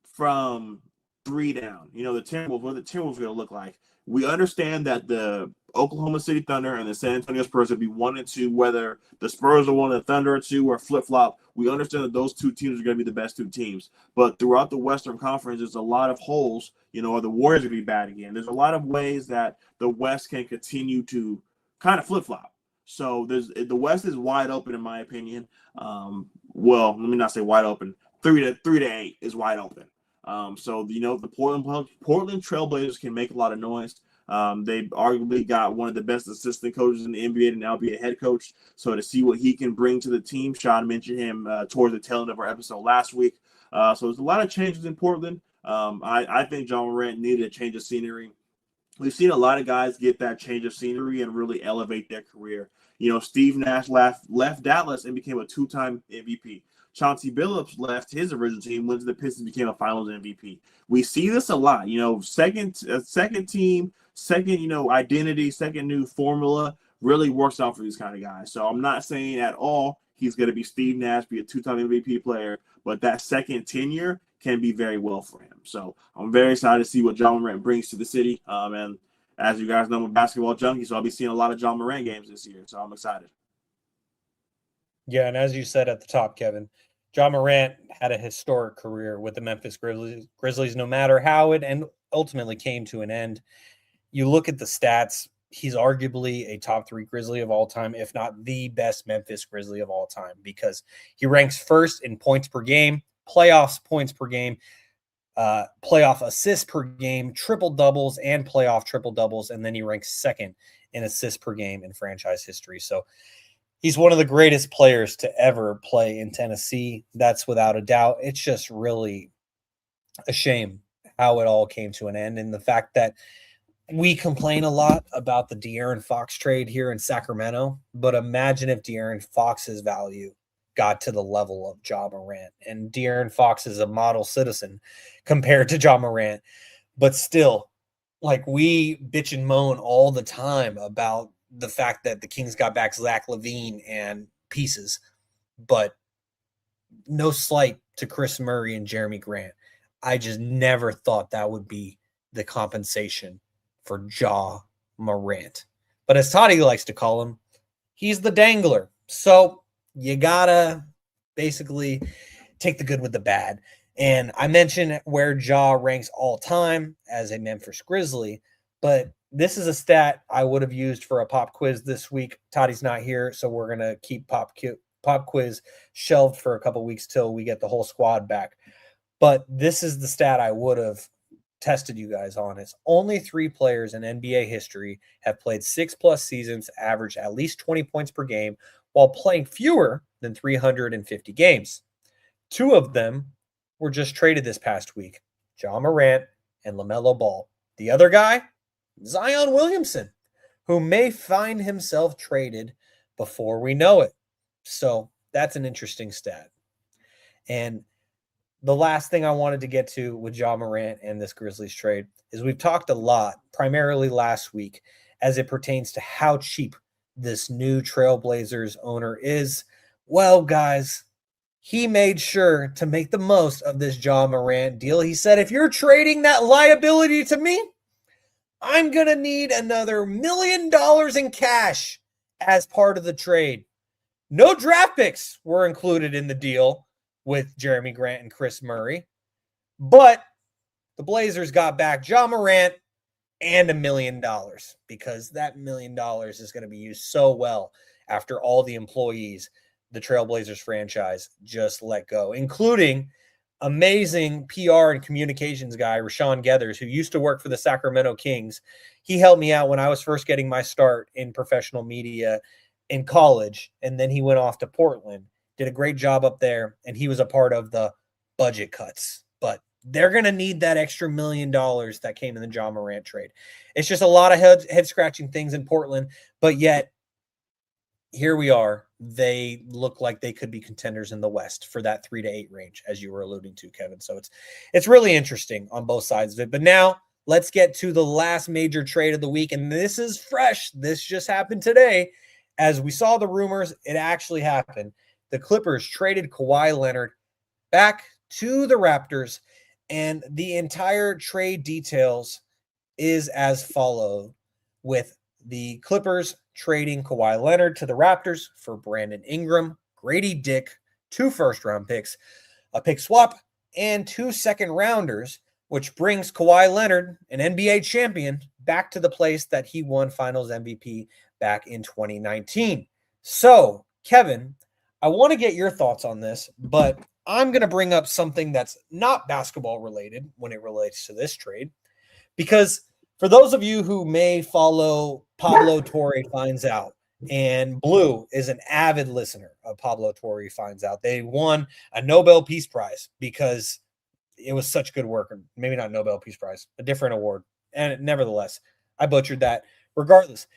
from 3 down. The Timberwolves, what the Timberwolves going to look like. We understand that the Oklahoma City Thunder and the San Antonio Spurs would be 1 and 2, whether the Spurs are 1 and the Thunder are 2 or flip flop. We understand that those two teams are going to be the best two teams. But throughout the Western Conference, there's a lot of holes. Or the Warriors are going to be bad again. There's a lot of ways that the West can continue to kind of flip flop. So the West is wide open in my opinion. Well, let me not say wide open. 3 to 8 is wide open. So the Portland Trailblazers can make a lot of noise. They've arguably got one of the best assistant coaches in the NBA and now be a head coach. So to see what he can bring to the team, Shaun mentioned him towards the tail end of our episode last week. So there's a lot of changes in Portland. I think Ja Morant needed a change of scenery. We've seen a lot of guys get that change of scenery and really elevate their career. Steve Nash left Dallas and became a 2-time MVP. Chauncey Billups left his original team, went to the Pistons, became a Finals MVP. We see this a lot. Second team, second identity, second new formula really works out for these kind of guys. So I'm not saying at all he's going to be Steve Nash, be a 2-time MVP player, but that second tenure can be very well for him. So I'm very excited to see what Ja Morant brings to the city. And as you guys know, I'm a basketball junkie, so I'll be seeing a lot of Ja Morant games this year. So I'm excited. Yeah, and as you said at the top, Kevin, Ja Morant had a historic career with the Memphis Grizzlies, no matter how it ultimately came to an end. You look at the stats, he's arguably a top 3 Grizzly of all time, if not the best Memphis Grizzly of all time, because he ranks first in points per game, playoffs points per game, playoff assists per game, triple doubles and playoff triple doubles, and then he ranks second in assists per game in franchise history. So he's one of the greatest players to ever play in Tennessee. That's without a doubt. It's just really a shame how it all came to an end, and the fact that we complain a lot about the De'Aaron Fox trade here in Sacramento, but imagine if De'Aaron Fox's value got to the level of Ja Morant. And De'Aaron Fox is a model citizen compared to Ja Morant. But still, like, we bitch and moan all the time about the fact that the Kings got back Zach LaVine and pieces, but no slight to Chris Murray and Jeremy Grant. I just never thought that would be the compensation for Ja Morant. But as Toddy likes to call him, he's the dangler. So you gotta basically take the good with the bad. And I mentioned where Ja ranks all time as a Memphis Grizzly, but this is a stat I would have used for a pop quiz this week. Toddy's not here, so we're gonna keep pop quiz shelved for a couple weeks till we get the whole squad back. But this is the stat I would have tested you guys on. It's only 3 players in NBA history have played 6+ seasons, averaged at least 20 points per game, while playing fewer than 350 games. 2 of them were just traded this past week, Ja Morant and LaMelo Ball. The other guy, Zion Williamson, who may find himself traded before we know it. So that's an interesting stat. And the last thing I wanted to get to with Ja Morant and this Grizzlies trade is we've talked a lot, primarily last week, as it pertains to how cheap this new Trailblazers owner is. Well, guys, he made sure to make the most of this Ja Morant deal. He said, if you're trading that liability to me, I'm going to need another $1 million in cash as part of the trade. No draft picks were included in the deal with Jeremy Grant and Chris Murray, but the Blazers got back Ja Morant and $1 million, because that $1 million is going to be used so well after all the employees the Trailblazers franchise just let go, including amazing PR and communications guy, Rashawn Geathers, who used to work for the Sacramento Kings. He helped me out when I was first getting my start in professional media in college, and then he went off to Portland, did a great job up there, and he was a part of the budget cuts. But they're going to need that extra $1 million that came in the Ja Morant trade. It's just a lot of head-scratching things in Portland, but yet here we are. They look like they could be contenders in the West for that 3 to 8 range, as you were alluding to, Kevin. So it's really interesting on both sides of it. But now let's get to the last major trade of the week, and this is fresh. This just happened today. As we saw the rumors, it actually happened. The Clippers traded Kawhi Leonard back to the Raptors, And the entire trade details is as follows, with the Clippers trading Kawhi Leonard to the Raptors for Brandon Ingram, Grady Dick, 2 first-round picks, a pick swap, and 2 second-rounders, which brings Kawhi Leonard, an NBA champion, back to the place that he won Finals MVP back in 2019. So, Kevin, I want to get your thoughts on this, but I'm going to bring up something that's not basketball related when it relates to this trade, because for those of you who may follow Pablo Torre Finds Out, and Blue is an avid listener of Pablo Torre Finds Out, they won a Nobel Peace Prize because it was such good work. Or maybe not Nobel Peace Prize, a different award. And nevertheless, I butchered that. Regardless,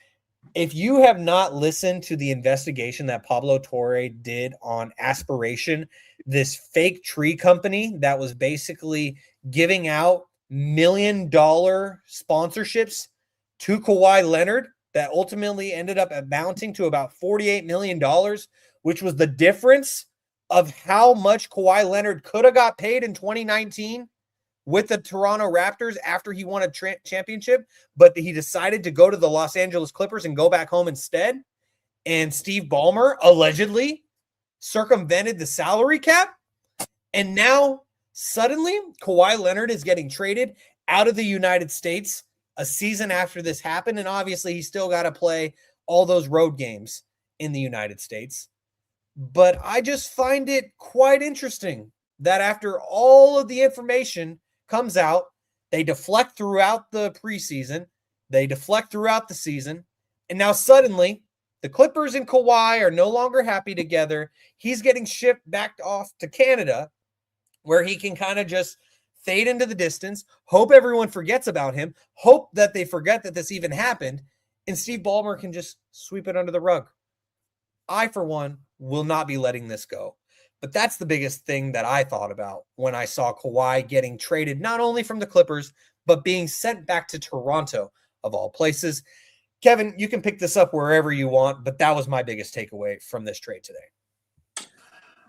if you have not listened to the investigation that Pablo Torre did on Aspiration, this fake tree company that was basically giving out $1 million sponsorships to Kawhi Leonard that ultimately ended up amounting to about $48 million, which was the difference of how much Kawhi Leonard could have got paid in 2019 with the Toronto Raptors after he won a championship, but he decided to go to the Los Angeles Clippers and go back home instead. And Steve Ballmer allegedly circumvented the salary cap. And now suddenly Kawhi Leonard is getting traded out of the United States a season after this happened. And obviously he's still got to play all those road games in the United States. But I just find it quite interesting that after all of the information comes out, they deflect throughout the preseason, they deflect throughout the season, and now suddenly the Clippers and Kawhi are no longer happy together. He's getting shipped back off to Canada, where he can kind of just fade into the distance, hope everyone forgets about him, hope that they forget that this even happened, and Steve Ballmer can just sweep it under the rug. I, for one, will not be letting this go. But that's the biggest thing that I thought about when I saw Kawhi getting traded, not only from the Clippers, but being sent back to Toronto, of all places. Kevin, you can pick this up wherever you want, but that was my biggest takeaway from this trade today.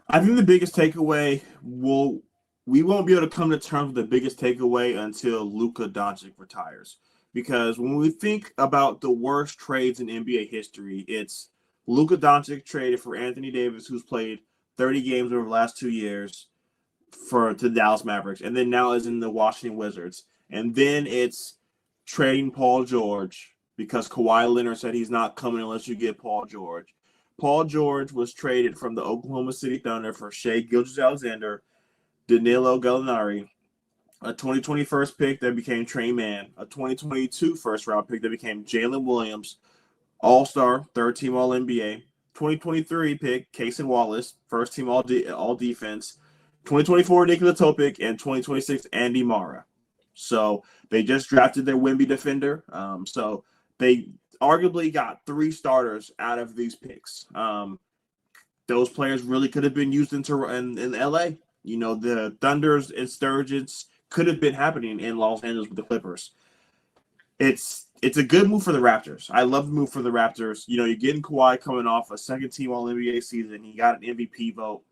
I think the biggest takeaway we won't be able to come to terms with the biggest takeaway until Luka Doncic retires. Because when we think about the worst trades in NBA history, it's Luka Doncic traded for Anthony Davis, who's played 30 games over the last 2 years to the Dallas Mavericks, and then now is in the Washington Wizards. And then it's trading Paul George because Kawhi Leonard said he's not coming unless you get Paul George. Paul George was traded from the Oklahoma City Thunder for Shai Gilgeous-Alexander, Danilo Gallinari, a 2020 first pick that became Trey Mann, a 2022 first-round pick that became Jalen Williams, All-Star, third-team All-NBA, 2023 pick, Cason Wallace, first-team All-Defense, 2024 Nikola Topic, and 2026 Andy Mara. So they just drafted their Wemby defender. So they arguably got 3 starters out of these picks. Those players really could have been used in LA. You know, the Thunder's insurgents could have been happening in Los Angeles with the Clippers. It's a good move for the Raptors. I love the move for the Raptors. You know, you're getting Kawhi coming off a second-team All-NBA season. He got an MVP vote.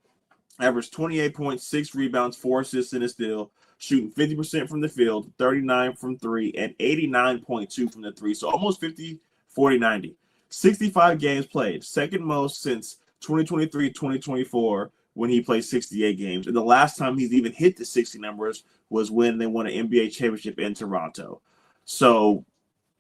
Averaged 28 points, 6 rebounds, 4 assists in a steal, shooting 50% from the field, 39 from 3, and 89.2 from the 3. So almost 50, 40, 90. 65 games played, second most since 2023-2024 when he played 68 games. And the last time he's even hit the 60 numbers was when they won an NBA championship in Toronto. So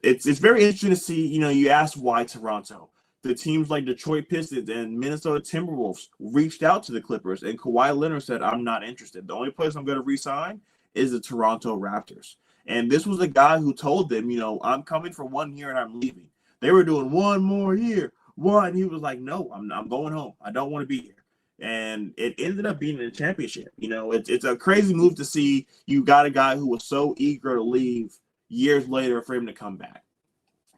it's very interesting to see, you know, you asked why Toronto. The teams like Detroit Pistons and Minnesota Timberwolves reached out to the Clippers, and Kawhi Leonard said, I'm not interested. The only place I'm going to re-sign is the Toronto Raptors. And this was a guy who told them, you know, I'm coming for 1 year and I'm leaving. They were doing 1 more year. He was like, no, I'm going home. I don't want to be here. And it ended up being a championship. You know, it's a crazy move to see. You got a guy who was so eager to leave years later for him to come back.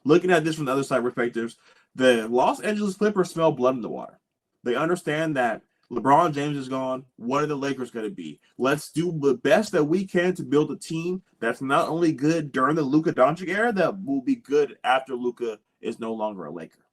Looking at this from the other side perspectives, the Los Angeles Clippers smell blood in the water. They understand that LeBron James is gone. What are the Lakers going to be? Let's do the best that we can to build a team that's not only good during the Luka Doncic era, that will be good after Luka is no longer a Laker.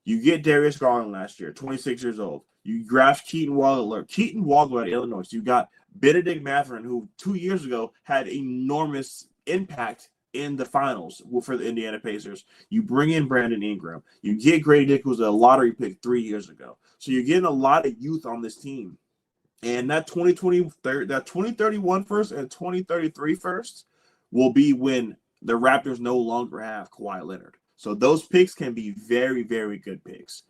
You get Darius Garland last year, 26 years old. You draft Keaton Waddle at Illinois. So you got Benedict Mathurin, who 2 years ago had enormous impact in the finals for the Indiana Pacers. You bring in Brandon Ingram. You get Grady Dick, who was a lottery pick 3 years ago. So you're getting a lot of youth on this team. And that 2031 first and 2033 first will be when the Raptors no longer have Kawhi Leonard. So those picks can be very, very good picks.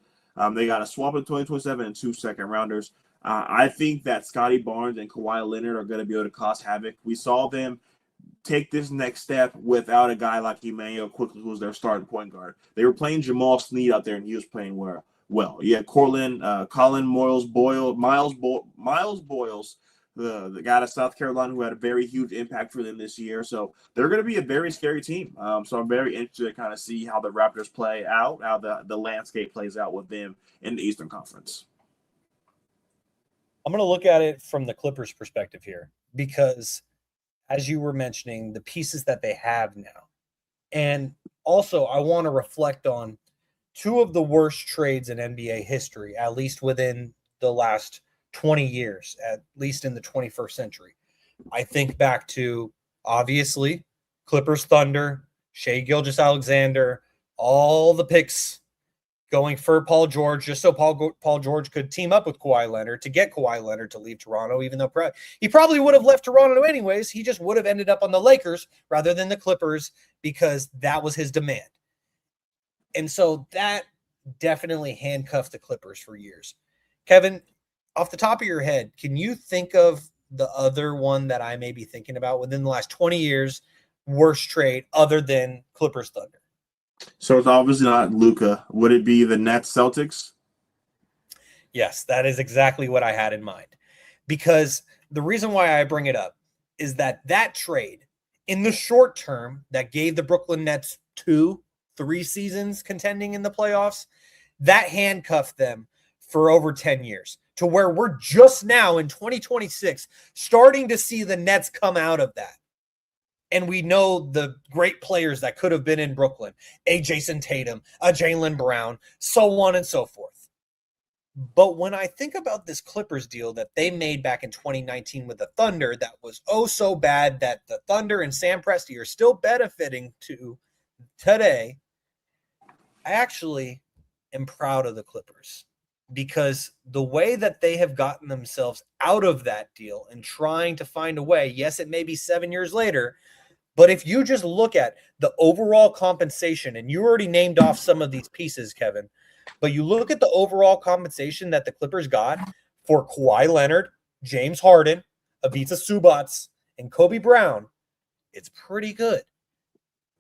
They got a swap in 2027 and 2 second-rounders. I think that Scotty Barnes and Kawhi Leonard are going to be able to cause havoc. We saw them take this next step without a guy like Emmanuel Quickly, who was their starting point guard. They were playing Jamal Sneed out there, and he was playing well. Yeah, Colin Miles Boyles, the guy out of South Carolina who had a very huge impact for them this year. So they're going to be a very scary team. So I'm very interested to kind of see how the Raptors play out, how the landscape plays out with them in the Eastern Conference. I'm going to look at it from the Clippers' perspective here because, as you were mentioning, the pieces that they have now. And also, I want to reflect on two of the worst trades in NBA history, at least within the last 20 years, at least in the 21st century. I think back to, obviously, Clippers Thunder, Shai Gilgeous-Alexander, all the picks going for Paul George, just so Paul George could team up with Kawhi Leonard to get Kawhi Leonard to leave Toronto, even though he probably would have left Toronto anyways. He just would have ended up on the Lakers rather than the Clippers because that was his demand. And so that definitely handcuffed the Clippers for years. Kevin, off the top of your head, can you think of the other one that I may be thinking about within the last 20 years, worst trade other than Clippers Thunder? So it's obviously not Luka. Would it be the Nets Celtics? Yes, that is exactly what I had in mind. Because the reason why I bring it up is that trade in the short term that gave the Brooklyn Nets 2-3 seasons contending in the playoffs, that handcuffed them for over 10 years to where we're just now in 2026 starting to see the Nets come out of that. And we know the great players that could have been in Brooklyn, a Jason Tatum, a Jaylen Brown, so on and so forth. But when I think about this Clippers deal that they made back in 2019 with the Thunder, that was oh so bad that the Thunder and Sam Presti are still benefiting to today, I actually am proud of the Clippers because the way that they have gotten themselves out of that deal and trying to find a way, yes, it may be 7 years later, but if you just look at the overall compensation, and you already named off some of these pieces, Kevin, but you look at the overall compensation that the Clippers got for Kawhi Leonard, James Harden, Ivica Zubac, and Kobe Brown, it's pretty good.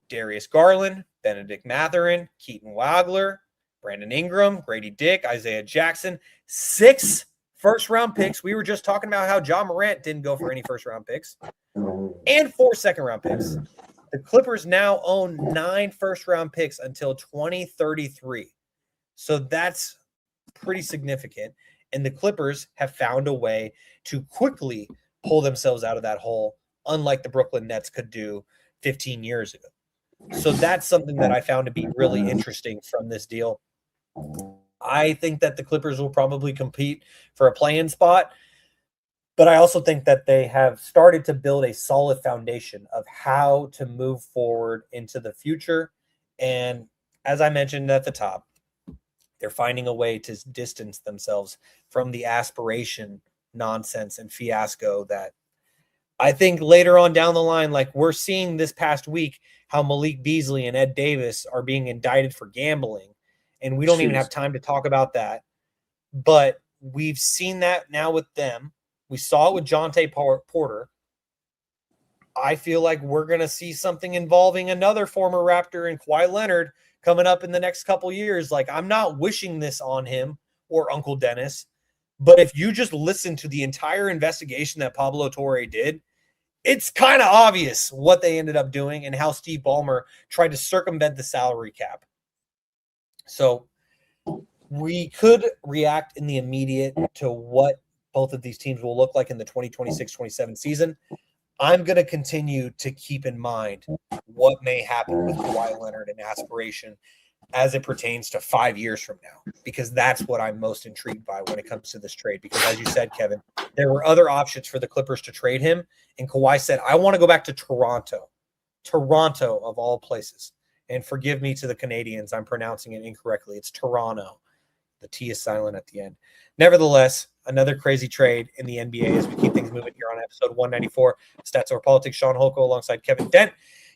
Darius Garland, Benedict Mathurin, Keaton Wagler, Brandon Ingram, Grady Dick, Isaiah Jackson, 6 first-round picks. We were just talking about how Ja Morant didn't go for any first-round picks. And 4 second-round picks. The Clippers now own 9 first-round picks until 2033. So that's pretty significant. And the Clippers have found a way to quickly pull themselves out of that hole, unlike the Brooklyn Nets could do 15 years ago. So that's something that I found to be really interesting from this deal. I think that the Clippers will probably compete for a play-in spot, but I also think that they have started to build a solid foundation of how to move forward into the future. And as I mentioned at the top, they're finding a way to distance themselves from the aspiration nonsense and fiasco that I think later on down the line, like we're seeing this past week, how Malik Beasley and Ed Davis are being indicted for gambling. And we don't even have time to talk about that. But we've seen that now with them. We saw it with Jonte Porter. I feel like we're going to see something involving another former Raptor and Kawhi Leonard coming up in the next couple years. Like, I'm not wishing this on him or Uncle Dennis. But if you just listen to the entire investigation that Pablo Torre did, it's kind of obvious what they ended up doing and how Steve Ballmer tried to circumvent the salary cap. So we could react in the immediate to what both of these teams will look like in the 2026-27 season. I'm going to continue to keep in mind what may happen with Kawhi Leonard and aspiration as it pertains to 5 years from now, because that's what I'm most intrigued by when it comes to this trade. Because as you said, Kevin, there were other options for the Clippers to trade him, and Kawhi said, I want to go back to Toronto. Toronto, of all places. And forgive me to the Canadians, I'm pronouncing it incorrectly. It's Toronto. The T is silent at the end. Nevertheless, another crazy trade in the NBA as we keep things moving here on episode 194. Stats Over Politics, Sean Holko alongside Kevin Dent.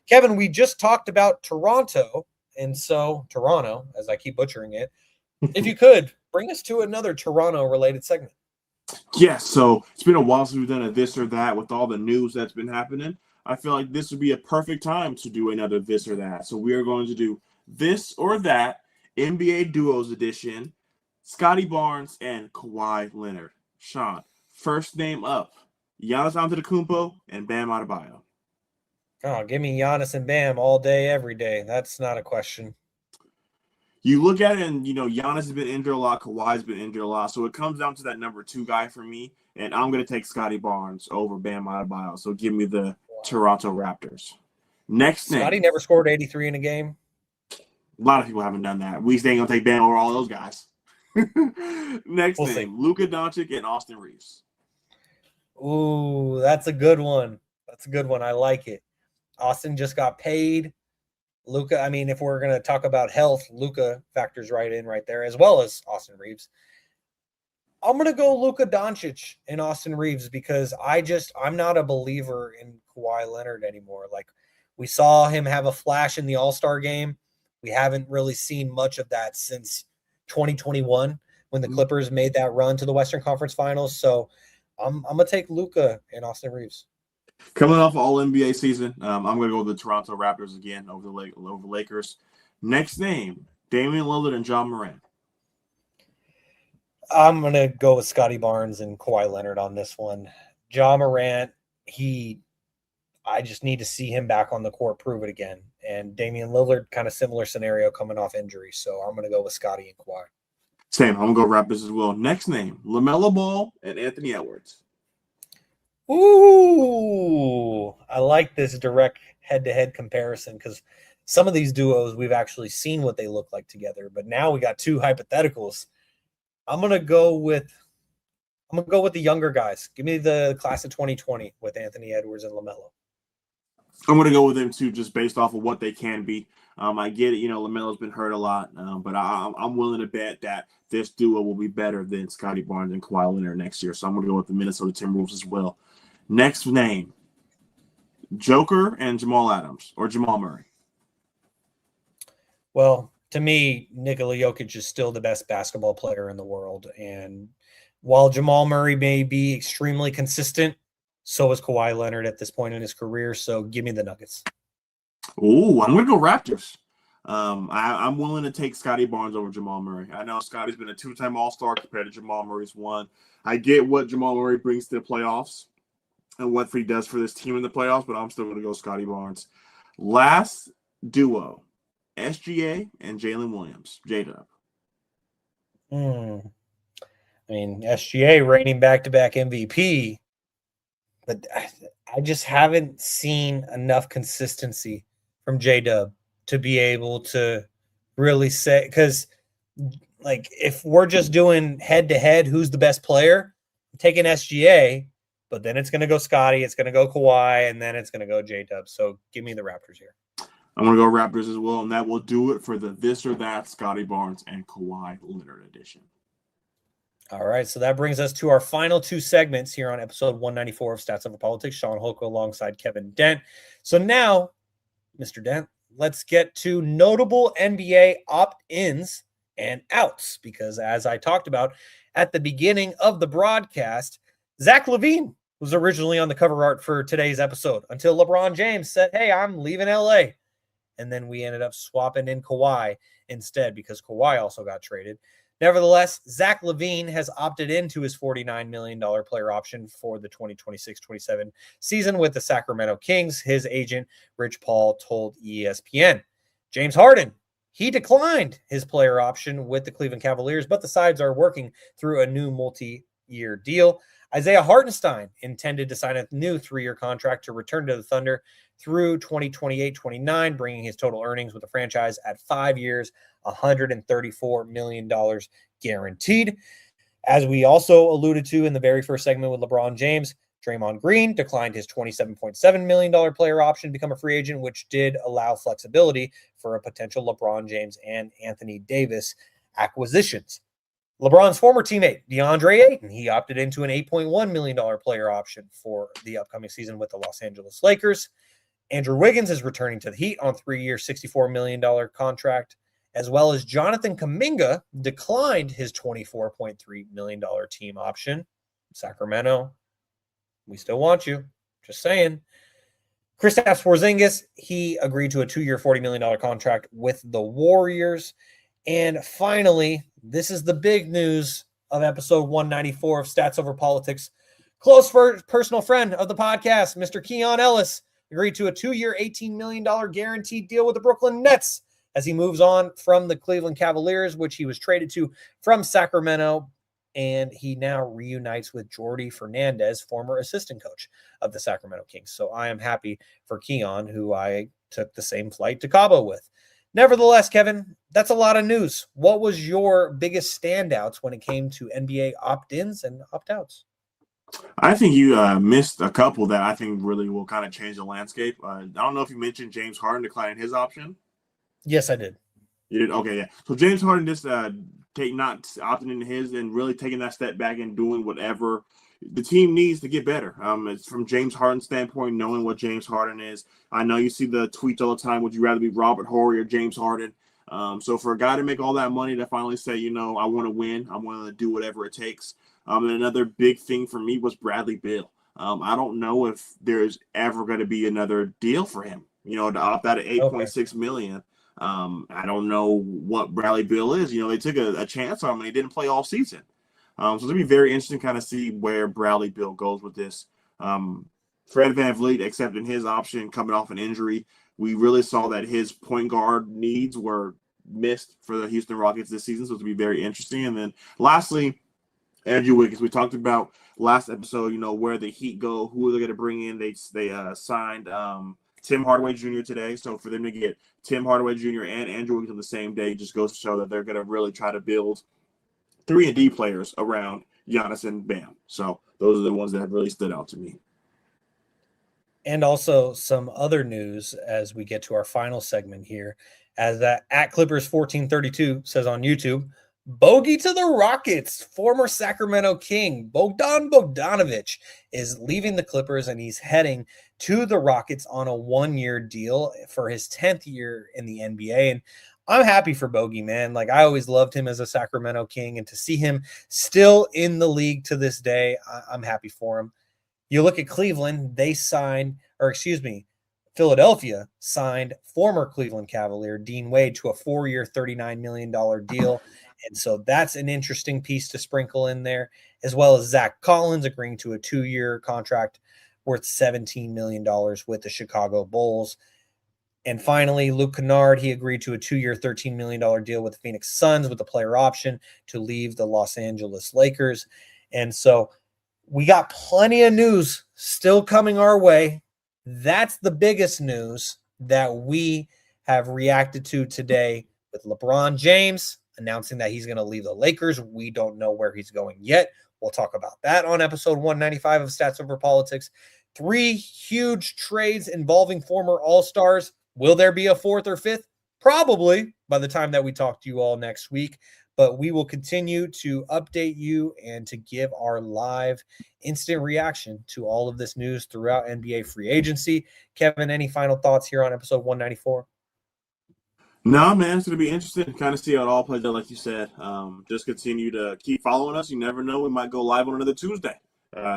Kevin, we just talked about Toronto, and so Toronto, as I keep butchering it, if you could, bring us to another Toronto-related segment. Yes, so it's been a while since we've done a this or that with all the news that's been happening. I feel like this would be a perfect time to do another this or that. So we are going to do this or that NBA Duos edition, Scottie Barnes and Kawhi Leonard. Sean, first name up, Giannis Antetokounmpo and Bam Adebayo. Oh, give me Giannis and Bam all day, every day. That's not a question. You look at it and, Giannis has been injured a lot. Kawhi's been injured a lot. So it comes down to that number 2 guy for me. And I'm going to take Scottie Barnes over Bam Adebayo. So give me the Toronto Raptors. Next name. Scottie never scored 83 in a game. A lot of people haven't done that. We ain't going to take Bam over all those guys. Next name. Luka Doncic and Austin Reaves. Ooh, that's a good one. That's a good one. I like it. Austin just got paid. Luka, I mean, if we're going to talk about health, Luka factors right in right there, as well as Austin Reaves. I'm going to go Luka Doncic and Austin Reaves because I'm not a believer in Kawhi Leonard anymore. Like, we saw him have a flash in the All-Star game. We haven't really seen much of that since 2021 when the Clippers made that run to the Western Conference Finals. So I'm going to take Luka and Austin Reaves. Coming off All NBA season, I'm going to go with the Toronto Raptors again over the Lakers. Next name, Damian Lillard and Ja Morant. I'm going to go with Scottie Barnes and Kawhi Leonard on this one. Ja Morant, I just need to see him back on the court, prove it again. And Damian Lillard, kind of similar scenario coming off injury. So I'm going to go with Scottie and Kawhi. Same. I'm going to go Raptors as well. Next name, LaMelo Ball and Anthony Edwards. Ooh, I like this direct head-to-head comparison because some of these duos we've actually seen what they look like together, but now we got two hypotheticals. I'm gonna go with the younger guys. Give me the class of 2020 with Anthony Edwards and LaMelo. I'm going to go with them too, just based off of what they can be. I get it, LaMelo's been hurt a lot, but I'm willing to bet that this duo will be better than Scottie Barnes and Kawhi Leonard next year. So I'm going to go with the Minnesota Timberwolves as well. Next name, Joker and Jamal Adams or Jamal Murray. Well, to me, Nikola Jokic is still the best basketball player in the world. And while Jamal Murray may be extremely consistent, so is Kawhi Leonard at this point in his career. So give me the Nuggets. Oh, I'm going to go Raptors. I'm willing to take Scottie Barnes over Jamal Murray. I know Scottie's been a 2-time All-Star compared to Jamal Murray's one. I get what Jamal Murray brings to the playoffs and what he does for this team in the playoffs, but I'm still going to go Scottie Barnes. Last duo, SGA and Jalen Williams. J-Dub. I mean, SGA reigning back-to-back MVP, but I just haven't seen enough consistency from J-Dub to be able to really say, because like if we're just doing head-to-head, who's the best player, I'm taking SGA, but then it's going to go Scottie, it's going to go Kawhi, and then it's going to go J-Dub. So give me the Raptors here. I'm going to go Raptors as well, and that will do it for the This or That Scottie Barnes and Kawhi Leonard edition. All right, so that brings us to our final two segments here on episode 194 of Stats Over Politics. Sean Holko alongside Kevin Dent. So now, Mr. Dent, let's get to notable NBA opt-ins and outs, because as I talked about at the beginning of the broadcast, Zach LaVine was originally on the cover art for today's episode until LeBron James said, hey, I'm leaving LA. And then we ended up swapping in Kawhi instead because Kawhi also got traded. Nevertheless, Zach LaVine has opted into his $49 million player option for the 2026-27 season with the Sacramento Kings. His agent, Rich Paul, told ESPN. James Harden, he declined his player option with the Cleveland Cavaliers, but the sides are working through a new multi-year deal. Isaiah Hartenstein intended to sign a new 3-year contract to return to the Thunder through 2028-29, bringing his total earnings with the franchise at 5 years, $134 million guaranteed. As we also alluded to in the very first segment with LeBron James, Draymond Green declined his $27.7 million player option to become a free agent, which did allow flexibility for a potential LeBron James and Anthony Davis acquisitions. LeBron's former teammate, DeAndre Ayton, he opted into an $8.1 million player option for the upcoming season with the Los Angeles Lakers. Andrew Wiggins is returning to the Heat on 3-year, $64 million contract, as well as Jonathan Kuminga declined his $24.3 million team option. Sacramento, we still want you. Just saying. Kristaps Porzingis, he agreed to a 2-year, $40 million contract with the Warriors. And finally, this is the big news of episode 194 of Stats Over Politics. Close personal friend of the podcast, Mr. Keon Ellis, agreed to a 2-year, $18 million guaranteed deal with the Brooklyn Nets as he moves on from the Cleveland Cavaliers, which he was traded to from Sacramento. And he now reunites with Jordi Fernandez, former assistant coach of the Sacramento Kings. So I am happy for Keon, who I took the same flight to Cabo with. Nevertheless, Kevin, that's a lot of news. What was your biggest standouts when it came to NBA opt-ins and opt-outs? I think you missed a couple that I think really will kind of change the landscape. I don't know if you mentioned James Harden declining his option. Yes, I did. You did? Okay, yeah. So James Harden just not opting into his and really taking that step back and doing whatever the team needs to get better. It's from James Harden's standpoint, knowing what James Harden is. I know you see the tweets all the time. Would you rather be Robert Horry or James Harden? So for a guy to make all that money to finally say, I want to win, I want to do whatever it takes. And another big thing for me was Bradley Beal. I don't know if there's ever going to be another deal for him, to opt out at $8.6 million. I don't know what Bradley Beal is. They took a chance on him and he didn't play all season. So it's going to be very interesting to kind of see where Bradley Beal goes with this. Fred VanVleet accepting his option coming off an injury. We really saw that his point guard needs were missed for the Houston Rockets this season, so it's going to be very interesting. And then lastly, Andrew Wiggins. We talked about last episode, where the Heat go, who are they going to bring in. They signed Tim Hardaway Jr. today. So for them to get Tim Hardaway Jr. and Andrew Wiggins on the same day just goes to show that they're going to really try to build 3-and-D players around Giannis and Bam. So those are the ones that have really stood out to me. And also some other news as we get to our final segment here, as that at Clippers 1432 says on YouTube, bogey to the Rockets. Former Sacramento King Bogdan Bogdanović is leaving the Clippers and he's heading to the Rockets on a 1-year deal for his 10th year in the NBA. And I'm happy for Bogey, man. Like, I always loved him as a Sacramento King, and to see him still in the league to this day, I'm happy for him. You look at Cleveland, Philadelphia signed former Cleveland Cavalier Dean Wade to a 4-year, $39 million deal. And so that's an interesting piece to sprinkle in there, as well as Zach Collins agreeing to a 2-year contract worth $17 million with the Chicago Bulls. And finally, Luke Kennard, he agreed to a 2-year, $13 million deal with the Phoenix Suns with a player option to leave the Los Angeles Lakers. And so we got plenty of news still coming our way. That's the biggest news that we have reacted to today, with LeBron James announcing that he's going to leave the Lakers. We don't know where he's going yet. We'll talk about that on episode 195 of Stats Over Politics. 3 huge trades involving former All-Stars. Will there be a 4th or 5th? Probably by the time that we talk to you all next week. But we will continue to update you and to give our live instant reaction to all of this news throughout NBA free agency. Kevin, any final thoughts here on episode 194? No, man, it's going to be interesting to kind of see how it all plays out, like you said. Just continue to keep following us. You never know. We might go live on another Tuesday.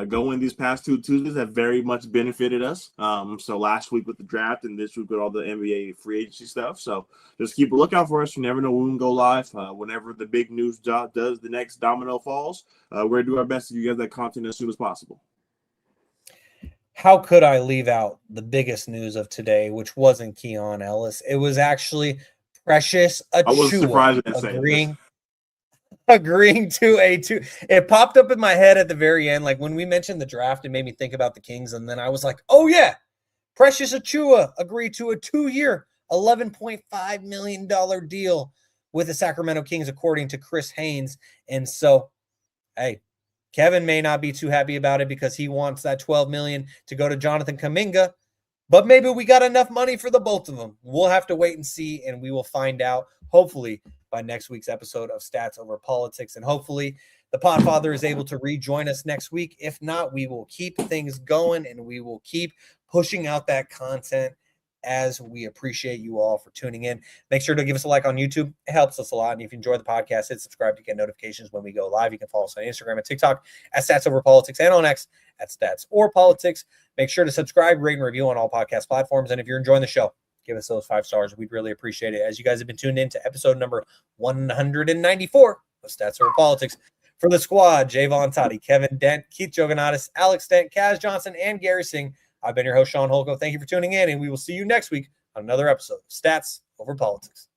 Going these past 2 Tuesdays have very much benefited us. So last week with the draft and this week with all the NBA free agency stuff. So just keep a lookout for us. You never know when we can go live. Whenever the big news does the next domino falls, we're going to do our best to give you guys that content as soon as possible. How could I leave out the biggest news of today, which wasn't Keon Ellis? It was actually Precious Achiuwa agreeing. agreeing to a two. It popped up in my head at the very end. Like when we mentioned the draft, it made me think about the Kings. And then I was like, oh, yeah, Precious Achiuwa agreed to a 2-year, $11.5 million deal with the Sacramento Kings, according to Chris Haynes. And so, hey, Kevin may not be too happy about it because he wants that $12 million to go to Jonathan Kuminga. But maybe we got enough money for the both of them. We'll have to wait and see, and we will find out, hopefully, by next week's episode of Stats Over Politics. And hopefully, the Podfather is able to rejoin us next week. If not, we will keep things going, and we will keep pushing out that content as we appreciate you all for tuning in. Make sure to give us a like on YouTube. It helps us a lot. And if you enjoy the podcast, hit subscribe to get notifications when we go live. You can follow us on Instagram and TikTok at Stats Over Politics and on X at Stats or Politics. Make sure to subscribe, rate, and review on all podcast platforms. And if you're enjoying the show, give us those 5 stars. We'd really appreciate it. As you guys have been tuned in to episode number 194 of Stats Over Politics. For the squad, Jaevon, Toddy, Kevin Dent, Keith Joganatis, Alex Dent, Kaz Johnson, and Gary Singh. I've been your host, Sean Holko. Thank you for tuning in, and we will see you next week on another episode of Stats Over Politics.